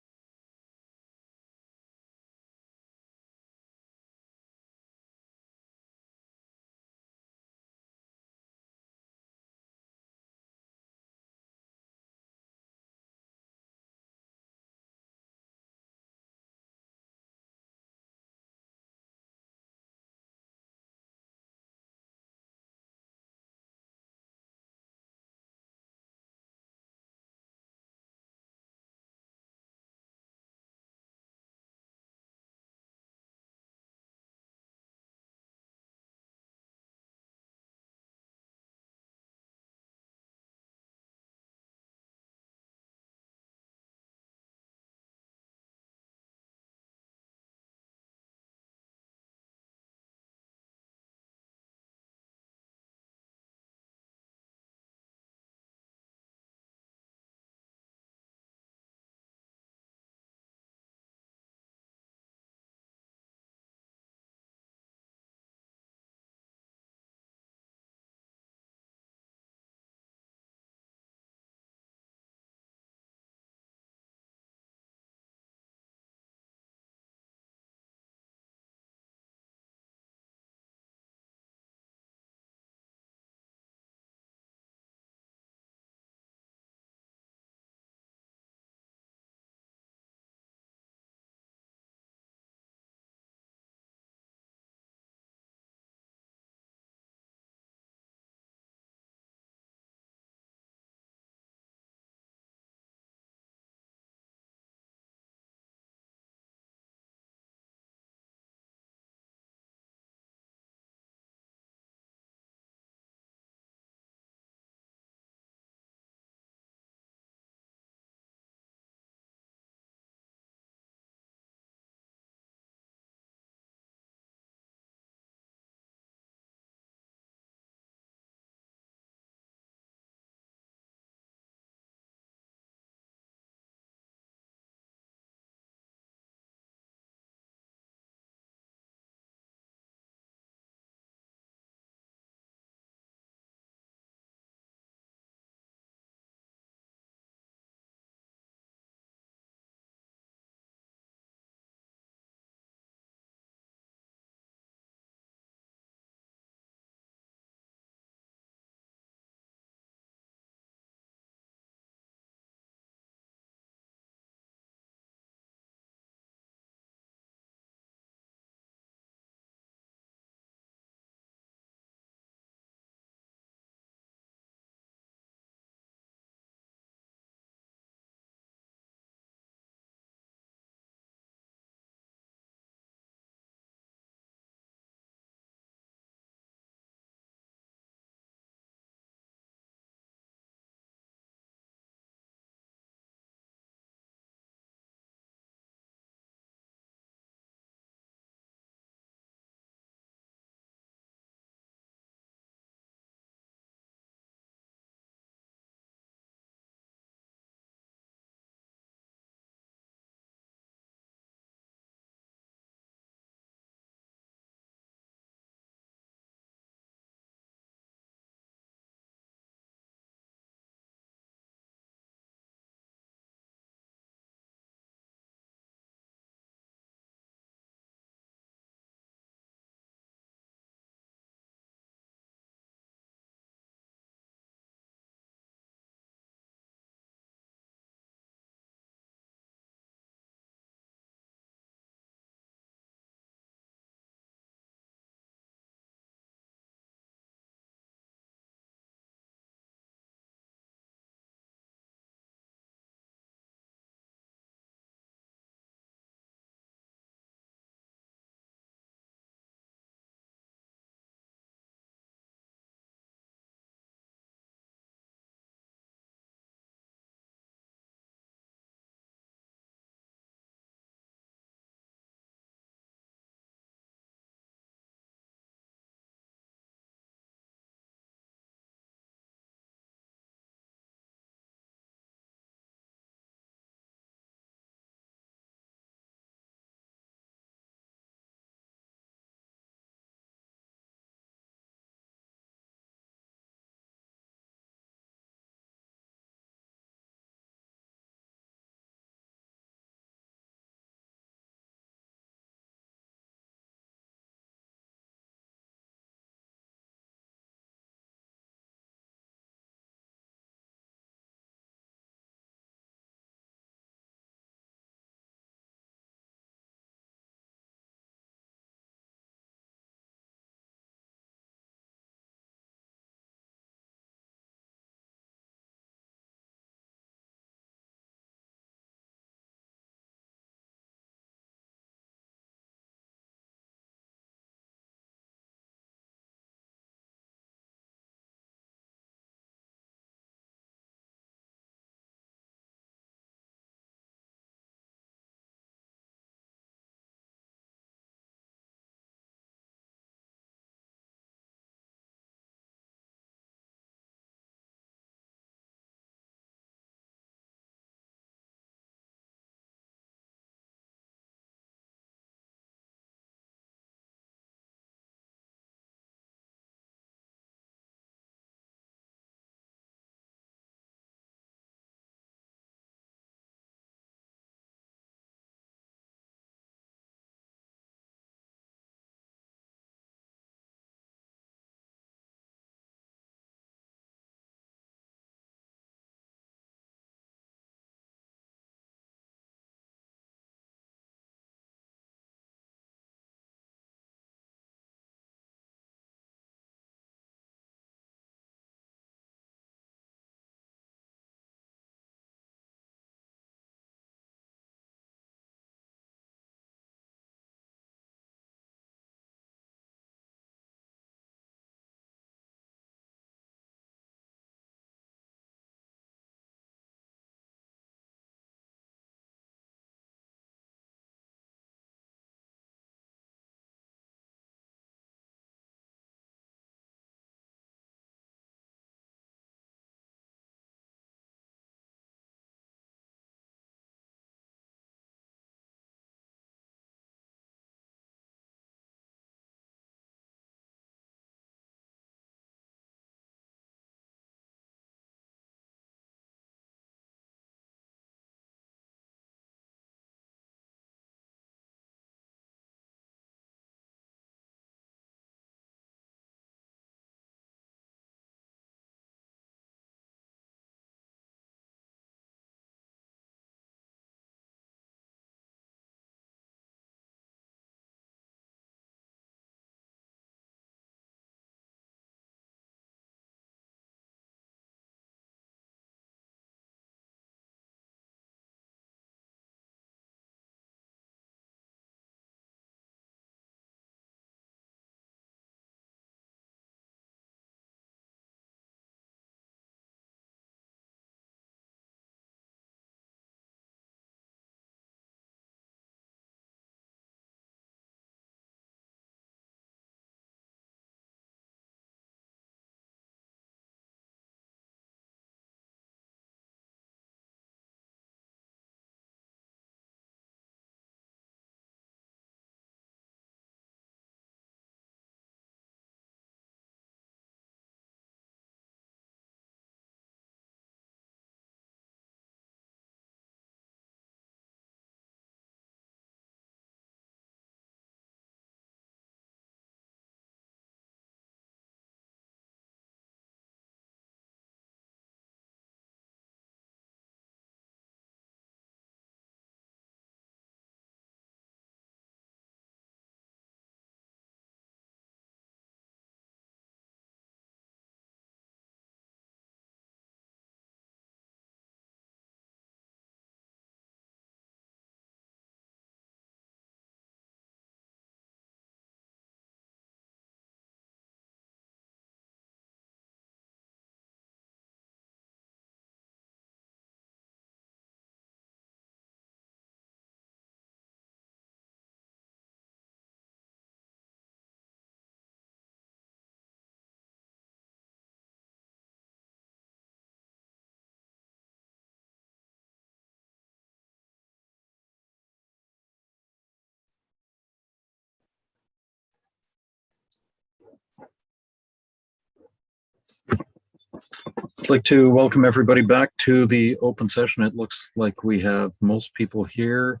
I'd like to welcome everybody back to the open session. It looks like we have most people here.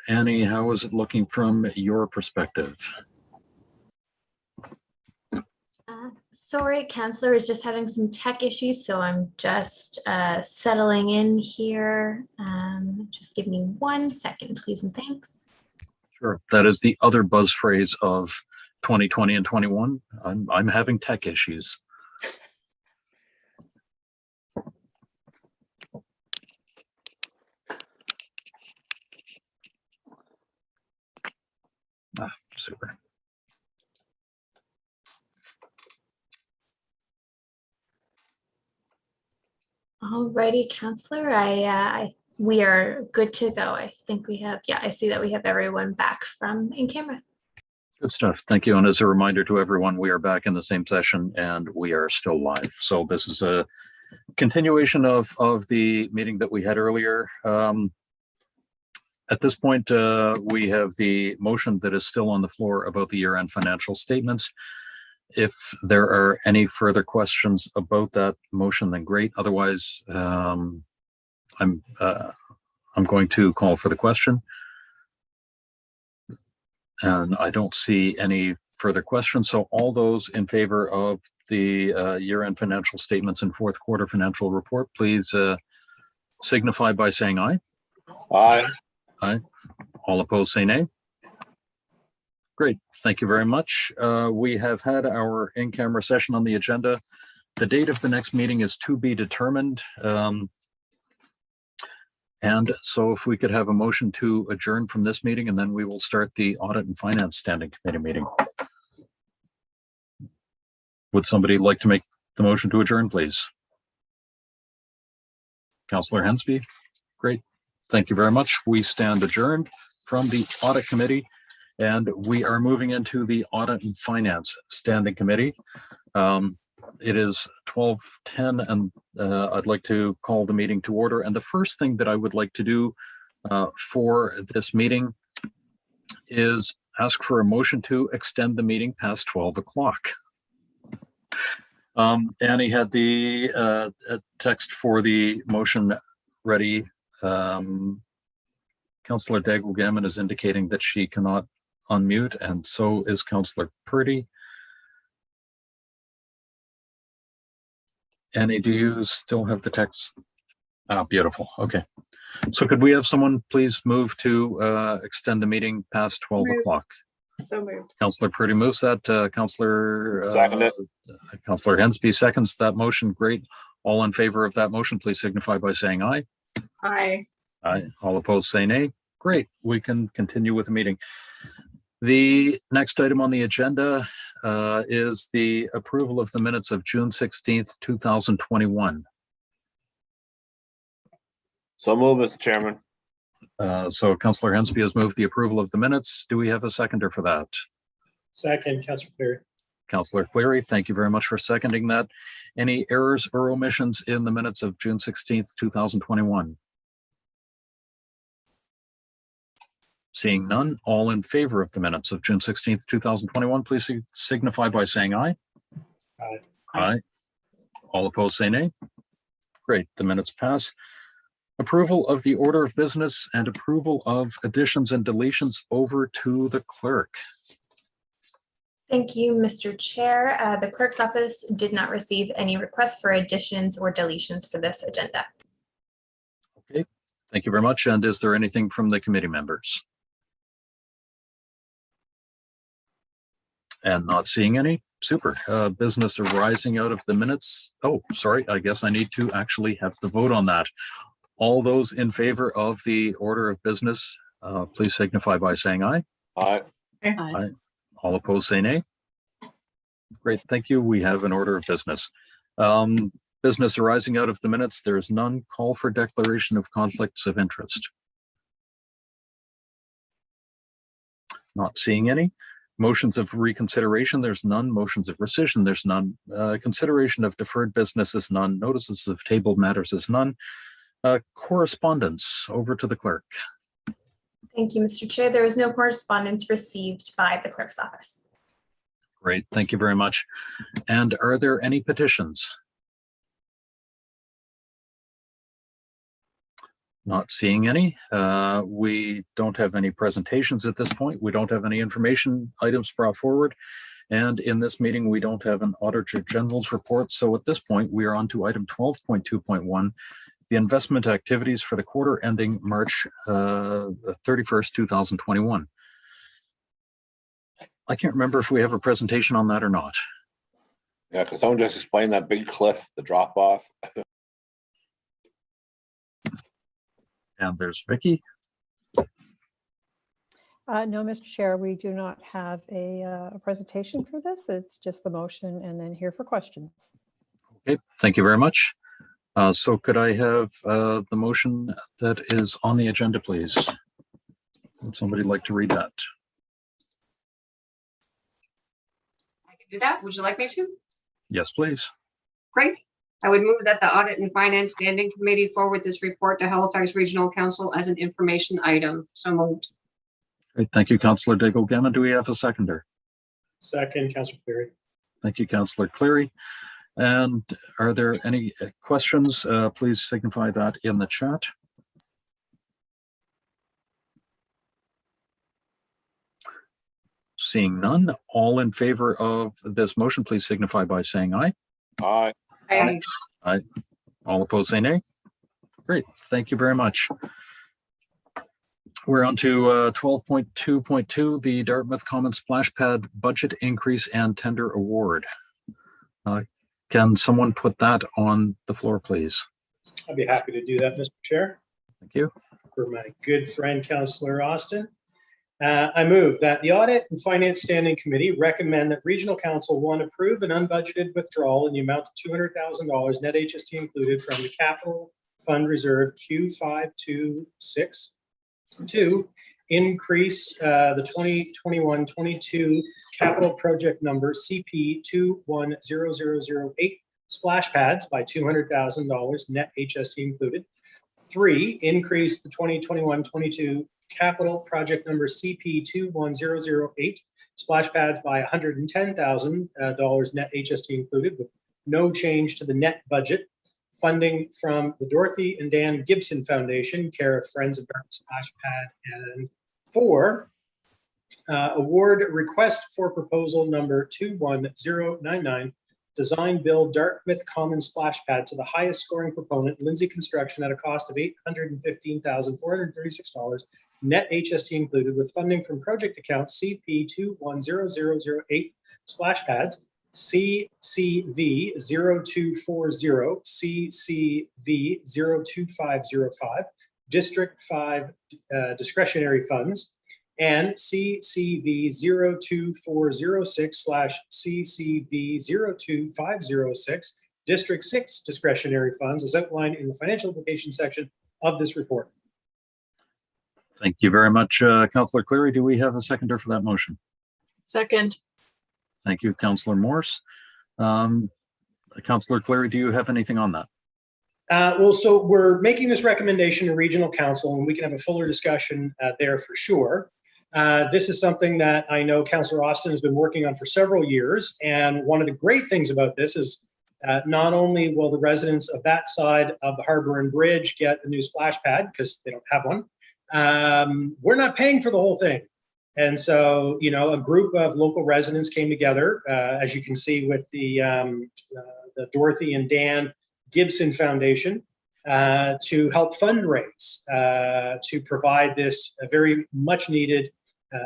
Annie, how is it looking from your perspective? Sorry, Councillor is just having some tech issues, so I'm just settling in here. Just give me 1 second, please, and thanks. Sure. That is the other buzz phrase of 2020 and 21. I'm having tech issues. Super. Alrighty, Councillor, we are good to go. I think we have, yeah, I see that we have everyone back from in camera. Good stuff. Thank you. And as a reminder to everyone, we are back in the same session and we are still live. So this is a continuation of the meeting that we had earlier. At this point, we have the motion that is still on the floor about the year-end financial statements. If there are any further questions about that motion, then great. Otherwise, I'm going to call for the question. And I don't see any further questions. So all those in favor of the year-end financial statements and fourth quarter financial report, please signify by saying aye. Aye. Aye. All opposed, say nay. Great. Thank you very much. We have had our in-camera session on the agenda. The date of the next meeting is to be determined. And so if we could have a motion to adjourn from this meeting, and then we will start the Audit and Finance Standing Committee meeting. Would somebody like to make the motion to adjourn, please? Councillor Hensby? Great. Thank you very much. We stand adjourned from the Audit Committee, and we are moving into the Audit and Finance Standing Committee. It is 12:10, and I'd like to call the meeting to order. And the first thing that I would like to do for this meeting is ask for a motion to extend the meeting past 12 o'clock. Annie had the text for the motion ready. Councillor Daigle-Gammon is indicating that she cannot unmute, and so is Councillor Purdy. Annie, do you still have the text? Ah, beautiful. Okay. So could we have someone please move to extend the meeting past 12 o'clock? So moved. Councillor Purdy moves that. Councillor Hensby seconds that motion. Great. All in favor of that motion, please signify by saying aye. Aye. Aye. All opposed, say nay. Great. We can continue with the meeting. The next item on the agenda is the approval of the minutes of June 16th, 2021. So move, Mr. Chairman. So Councillor Hensby has moved the approval of the minutes. Do we have a seconder for that? Second, Councillor Cleary. Councillor Cleary, thank you very much for seconding that. Any errors or omissions in the minutes of June 16th, 2021? Seeing none, all in favor of the minutes of June 16th, 2021, please signify by saying aye. Aye. Aye. All opposed, say nay. Great, the minutes pass. Approval of the order of business and approval of additions and deletions over to the clerk. Thank you, Mr. Chair. The clerk's office did not receive any requests for additions or deletions for this agenda. Okay, thank you very much. And is there anything from the committee members? And not seeing any. Super. Business arising out of the minutes. Oh, sorry. I guess I need to actually have the vote on that. All those in favor of the order of business, please signify by saying aye. Aye. Aye. All opposed, say nay. Great. Thank you. We have an order of business. Business arising out of the minutes. There is none. Call for declaration of conflicts of interest. Not seeing any. Motions of reconsideration, there's none. Motions of rescission, there's none. Consideration of deferred business is none. Notices of tabled matters is none. Correspondence, over to the clerk. Thank you, Mr. Chair. There is no correspondence received by the clerk's office. Great, thank you very much. And are there any petitions? Not seeing any. We don't have any presentations at this point. We don't have any information items brought forward. And in this meeting, we don't have an Auditor General's report. So at this point, we are on to item 12.2.1, the investment activities for the quarter ending March 31st, 2021. I can't remember if we have a presentation on that or not. Yeah, because someone just explained that big cliff, the drop off. And there's Vicky. No, Mr. Chair, we do not have a presentation for this. It's just the motion and then here for questions. Okay, thank you very much. So could I have the motion that is on the agenda, please? Would somebody like to read that? I can do that. Would you like me to? Yes, please. Great. I would move that the Audit and Finance Standing Committee forward this report to Halifax Regional Council as an information item. So moved. Great, thank you, Councillor Daigle-Gammon. Do we have a seconder? Second, Councillor Cleary. Thank you, Councillor Cleary. And are there any questions? Please signify that in the chat. Seeing none, all in favor of this motion, please signify by saying aye. Aye. Aye. Aye. All opposed, say nay. Great, thank you very much. We're on to 12.2.2, the Dartmouth Common Splash Pad Budget Increase and Tender Award. Can someone put that on the floor, please? I'd be happy to do that, Mr. Chair. Thank you. For my good friend, Councillor Austin. I move that the Audit and Finance Standing Committee recommend that Regional Council 1 approve an unbudgeted withdrawal in the amount of $200,000 net HST included from the Capital Fund Reserve Q526 to increase the 2021-22 capital project number CP210008 splash pads by $200,000 net HST included. 3, increase the 2021-22 capital project number CP21008 splash pads by $110,000 net HST included, with no change to the net budget. Funding from the Dorothy and Dan Gibson Foundation, care of Friends of Dartmouth Splash Pad. And 4, award request for proposal number 21099, design build Dartmouth Common Splash Pad to the highest scoring proponent, Lindsay Construction, at a cost of $815,436, net HST included, with funding from project account CP210008 splash pads, CCV 0240, CCV 02505, District 5 discretionary funds, and CCV 02406/CCV 02506, District 6 discretionary funds, as outlined in the financial implication section of this report. Thank you very much, Councillor Cleary. Do we have a seconder for that motion? Second. Thank you, Councillor Morse. Councillor Cleary, do you have anything on that? Well, so we're making this recommendation to Regional Council, and we can have a fuller discussion there for sure. This is something that I know Councillor Austin has been working on for several years, and one of the great things about this is not only will the residents of that side of the Harbour and Bridge get a new splash pad because they don't have one, we're not paying for the whole thing. And so, you know, a group of local residents came together, as you can see with the Dorothy and Dan Gibson Foundation, to help fundraise, to provide this very much needed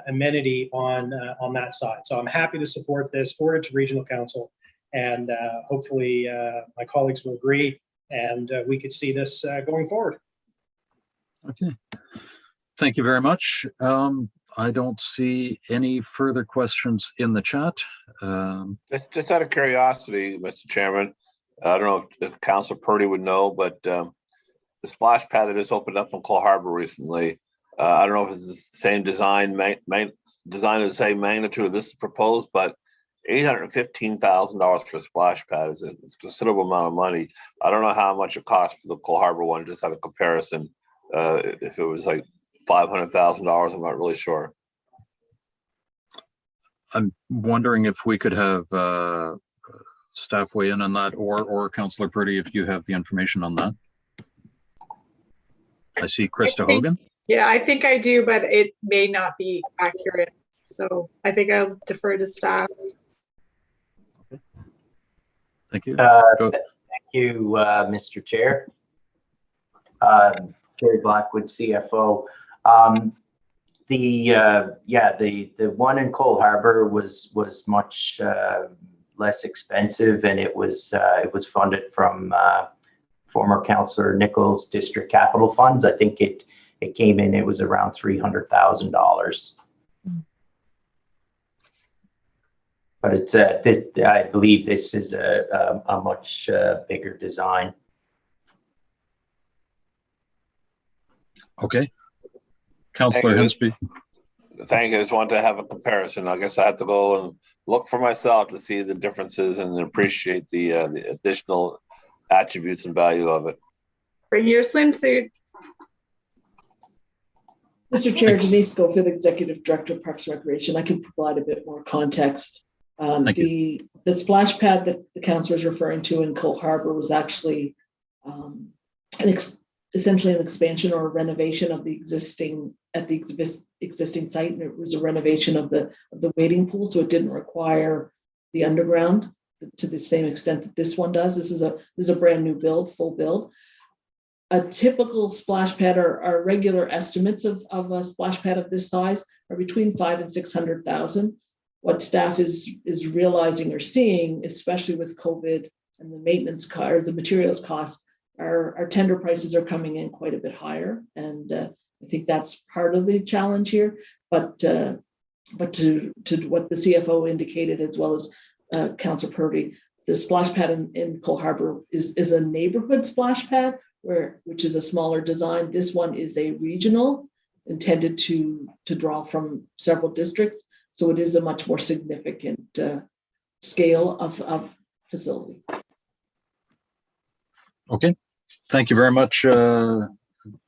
amenity on that side. So I'm happy to support this, forward to Regional Council, and hopefully my colleagues will agree, and we could see this going forward. Okay. Thank you very much. I don't see any further questions in the chat. Just out of curiosity, Mr. Chairman, I don't know if Councilor Purdy would know, but the splash pad that just opened up in Cole Harbour recently, I don't know if it's the same design, design of the same magnitude of this proposed, but $815,000 for a splash pad is a considerable amount of money. I don't know how much it costs for the Cole Harbour one. Just have a comparison. If it was like $500,000, I'm not really sure. I'm wondering if we could have staff weigh in on that, or Councillor Purdy, if you have the information on that. I see Krista Hogan. Yeah, I think I do, but it may not be accurate. So I think I'll defer to staff. Thank you. Thank you, Mr. Chair. Jerry Blackwood, CFO. The one in Cole Harbour was much less expensive, and it was funded from former Councillor Nichols' district capital funds. I think it came in. It was around $300,000. But it's I believe this is a much bigger design. Okay. Councillor Hensby. Thank you. I just wanted to have a comparison. I guess I have to go and look for myself to see the differences and appreciate the additional attributes and value of it. Bring your swimsuit. Mr. Chair, Denise Schofield, Executive Director of Parks and Recreation. I can provide a bit more context. The splash pad that the councillor is referring to in Cole Harbour was actually essentially an expansion or a renovation of the existing site, and it was a renovation of the wading pool, so it didn't require the underground to the same extent that this one does. This is a brand new build, full build. A typical splash pad, our regular estimates of a splash pad of this size are between $500,000 and $600,000. What staff is realizing or seeing, especially with COVID and the maintenance or the materials costs, our tender prices are coming in quite a bit higher, and I think that's part of the challenge here. But to what the CFO indicated, as well as Councillor Purdy, the splash pad in Cole Harbour is a neighborhood splash pad, which is a smaller design. This one is a regional, intended to draw from several districts. So it is a much more significant scale of facility. Okay, thank you very much,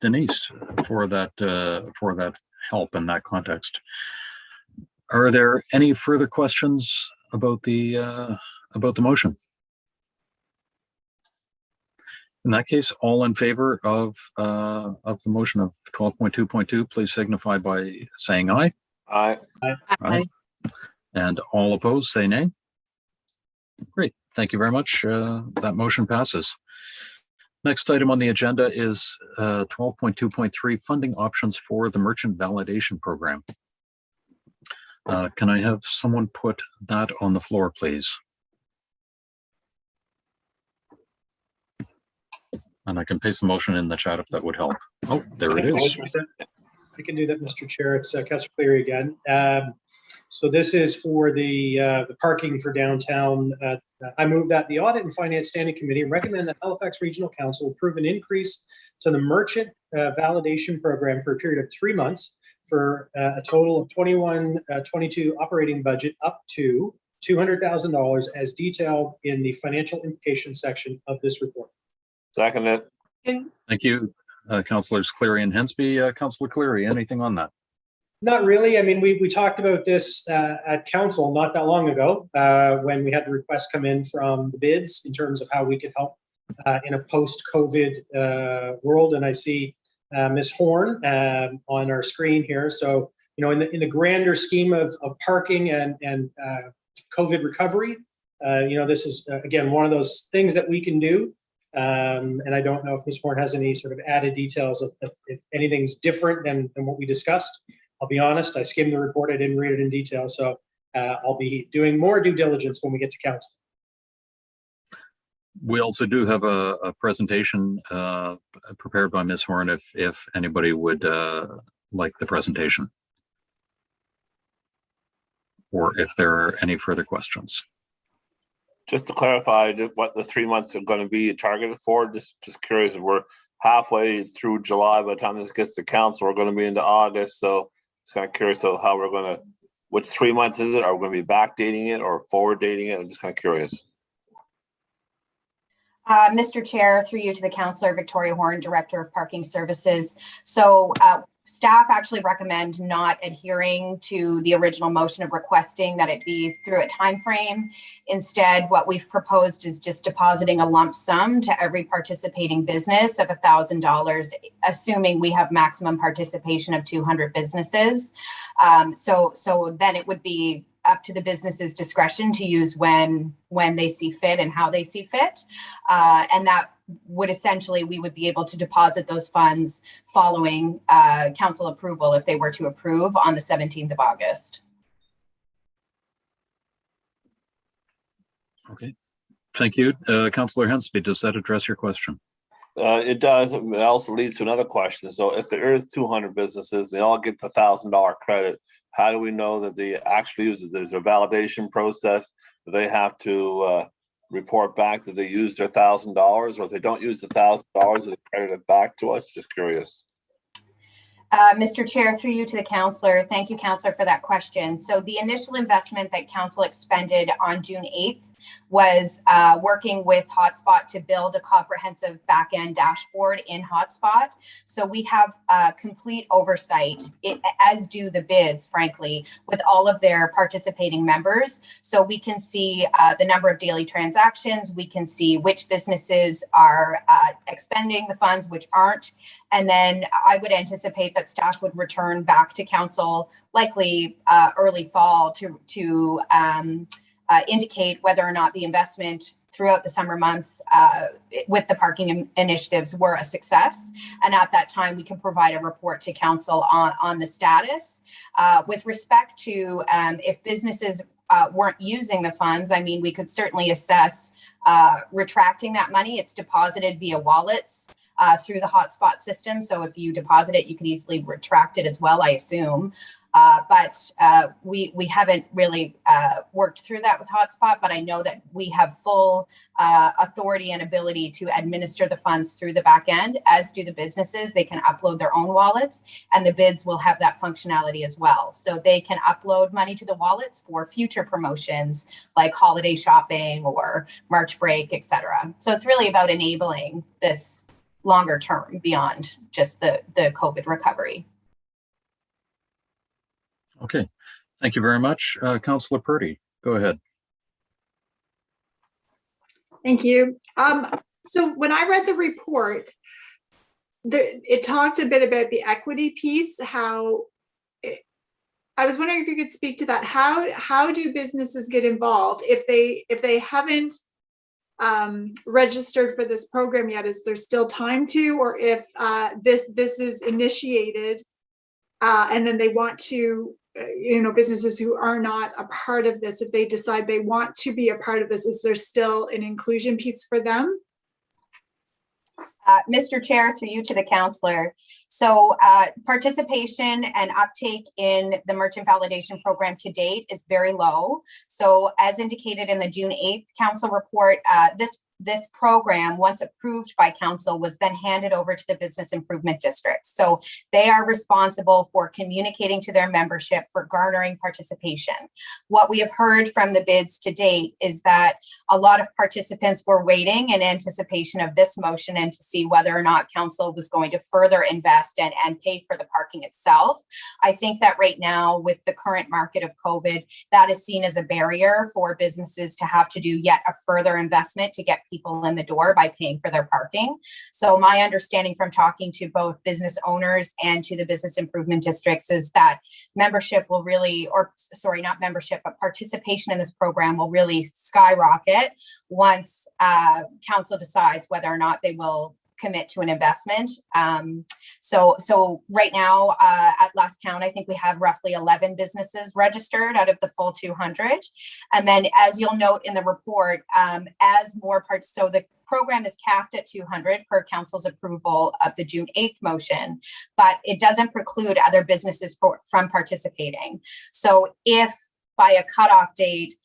Denise, for that help in that context. Are there any further questions about the motion? In that case, all in favor of the motion of 12.2.2, please signify by saying aye. Aye. Aye. And all opposed, say nay. Great. Thank you very much. That motion passes. Next item on the agenda is 12.2.3, funding options for the merchant validation program. Can I have someone put that on the floor, please? And I can paste the motion in the chat if that would help. Oh, there it is. I can do that, Mr. Chair. It's Councillor Cleary again. So this is for the parking for downtown. I move that the Audit and Finance Standing Committee recommend that Halifax Regional Council approve an increase to the merchant validation program for a period of 3 months for a total of 21-22 operating budget up to $200,000 as detailed in the financial implications section of this report. Second it. Thank you, Councillors Cleary and Hensby. Councillor Cleary, anything on that? Not really. I mean, we talked about this at council not that long ago when we had the request come in from the bids in terms of how we could help in a post-COVID world. And I see Ms. Horn on our screen here. So, you know, in the grander scheme of parking and COVID recovery, you know, this is, again, one of those things that we can do. And I don't know if Ms. Horn has any sort of added details of if anything's different than what we discussed. I'll be honest, I skimmed the report, I didn't read it in detail, so I'll be doing more due diligence when we get to council. We also do have a presentation prepared by Ms. Horn if anybody would like the presentation, or if there are any further questions. Just to clarify what the 3 months are going to be targeted for, just curious, if we're halfway through July, by the time this gets to council, we're going to be into August, so just kind of curious of how we're going to, which 3 months is it? Are we going to be backdating it or forward dating it? I'm just kind of curious. Mr. Chair, through you to the Councillor, Victoria Horn, Director of Parking Services. So staff actually recommend not adhering to the original motion of requesting that it be through a time frame. Instead, what we've proposed is just depositing a lump sum to every participating business of $1,000, assuming we have maximum participation of 200 businesses. So then it would be up to the business's discretion to use when they see fit and how they see fit. And that would essentially, we would be able to deposit those funds following council approval if they were to approve on the 17th of August. Okay, thank you. Councillor Hensby, does that address your question? It does. It also leads to another question. So if there is 200 businesses, they all get the $1,000 credit. How do we know that they actually use it? There's a validation process. Do they have to report back that they used their $1,000, or if they don't use the $1,000, do they credit it back to us? Just curious. Mr. Chair, through you to the councillor. Thank you, councillor, for that question. So the initial investment that council expended on June 8th was working with Hotspot to build a comprehensive back-end dashboard in Hotspot. So we have complete oversight, as do the bids, frankly, with all of their participating members. So we can see the number of daily transactions, we can see which businesses are expending the funds, which aren't. And then I would anticipate that staff would return back to council, likely early fall, to indicate whether or not the investment throughout the summer months with the parking initiatives were a success. And at that time, we can provide a report to council on the status. With respect to if businesses weren't using the funds, I mean, we could certainly assess retracting that money. It's deposited via wallets through the Hotspot system. So if you deposit it, you can easily retract it as well, I assume. But we haven't really worked through that with Hotspot, but I know that we have full authority and ability to administer the funds through the back end, as do the businesses. They can upload their own wallets, and the bids will have that functionality as well. So they can upload money to the wallets for future promotions like holiday shopping or March break, etc. So it's really about enabling this longer term beyond just the COVID recovery. Okay, thank you very much. Councillor Purdy, go ahead. Thank you. So when I read the report, it talked a bit about the equity piece, I was wondering if you could speak to that. How do businesses get involved if they haven't registered for this program yet? Is there still time to, or if this is initiated and then they want to, businesses who are not a part of this, if they decide they want to be a part of this, is there still an inclusion piece for them? Mr. Chair, through you to the councillor. So participation and uptake in the merchant validation program to date is very low. So as indicated in the June 8th council report, this program, once approved by council, was then handed over to the business improvement districts. So they are responsible for communicating to their membership for garnering participation. What we have heard from the bids to date is that a lot of participants were waiting in anticipation of this motion and to see whether or not council was going to further invest and pay for the parking itself. I think that right now, with the current market of COVID, that is seen as a barrier for businesses to have to do yet a further investment to get people in the door by paying for their parking. So my understanding from talking to both business owners and to the business improvement districts is that membership will really, or sorry, not membership, but participation in this program will really skyrocket once council decides whether or not they will commit to an investment. So right now at last count, I think we have roughly 11 businesses registered out of the full 200. And then as you'll note in the report, as more parts, so the program is capped at 200 per council's approval of the June 8th motion, but it doesn't preclude other businesses from participating. So if by a cutoff date,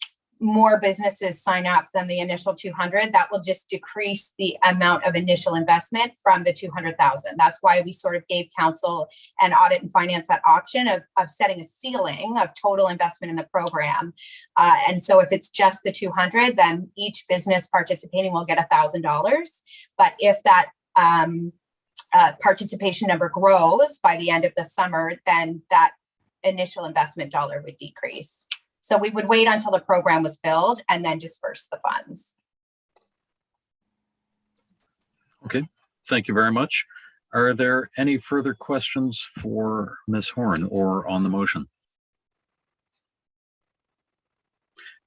more businesses sign up than the initial 200, that will just decrease the amount of initial investment from the 200,000. That's why we sort of gave council and audit and finance that option of setting a ceiling of total investment in the program. And so if it's just the 200, then each business participating will get $1,000. But if that participation number grows by the end of the summer, then that initial investment dollar would decrease. So we would wait until the program was filled and then disperse the funds. Okay, thank you very much. Are there any further questions for Ms. Horn or on the motion?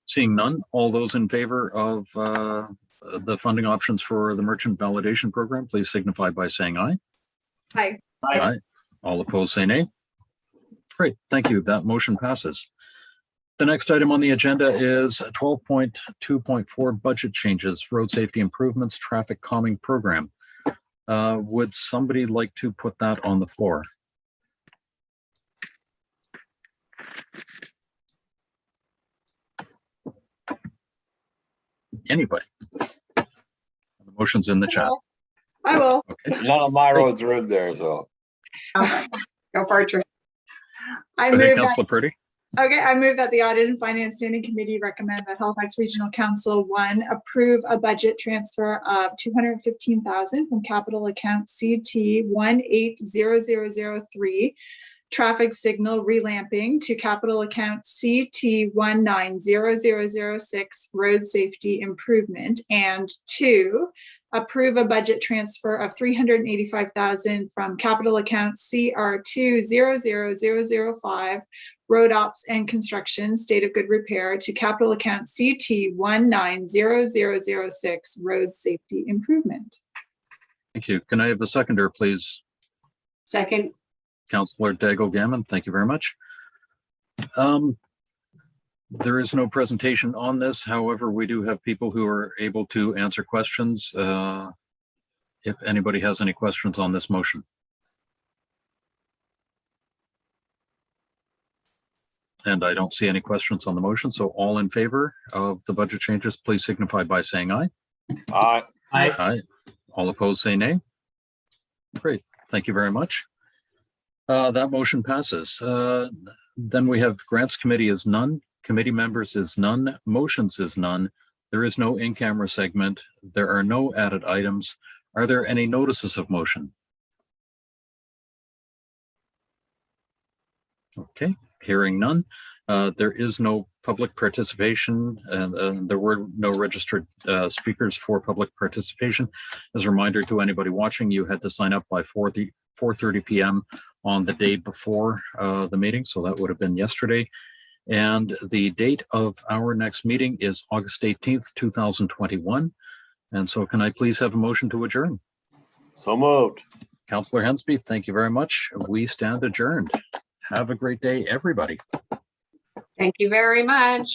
Seeing none, all those in favor of the funding options for the merchant validation program, please signify by saying aye. Aye. Aye. All opposed, say nay. Great, thank you. That motion passes. The next item on the agenda is 12.2.4 budget changes, road safety improvements, traffic calming program. Would somebody like to put that on the floor? Anybody? The motion's in the chat. I will. Okay. None of my roads are in there, so. Go for it, Trish. I Okay, move Councillor Purdy. I move that the Audit and Finance Standing Committee recommend that Halifax Regional Council 1 approve a budget transfer of $215,000 from capital account CT 180003 traffic signal relamping to capital account CT 190006 road safety improvement, and 2, approve a budget transfer of $385,000 from capital account CR 200005 road ops and construction state of good repair to capital account CT 190006 road safety improvement. Thank you. Can I have the seconder, please? Second. Councillor Daigle Gammon, thank you very much. There is no presentation on this. However, we do have people who are able to answer questions. If anybody has any questions on this motion. And I don't see any questions on the motion. So all in favor of the budget changes, please signify by saying aye. Aye. Aye. Aye. All opposed, say nay. Great. Thank you very much. That motion passes. Then we have grants committee is none. Committee members is none. Motions is none. There is no in-camera segment. There are no added items. Are there any notices of motion? Okay, hearing none. There is no public participation, and there were no registered speakers for public participation. As a reminder to anybody watching, you had to sign up by 4:30 p.m. on the day before the meeting, so that would have been yesterday. And the date of our next meeting is August 18th, 2021. And so can I please have a motion to adjourn? So moved. Councillor Hensby, thank you very much. We stand adjourned. Have a great day, everybody. Thank you very much.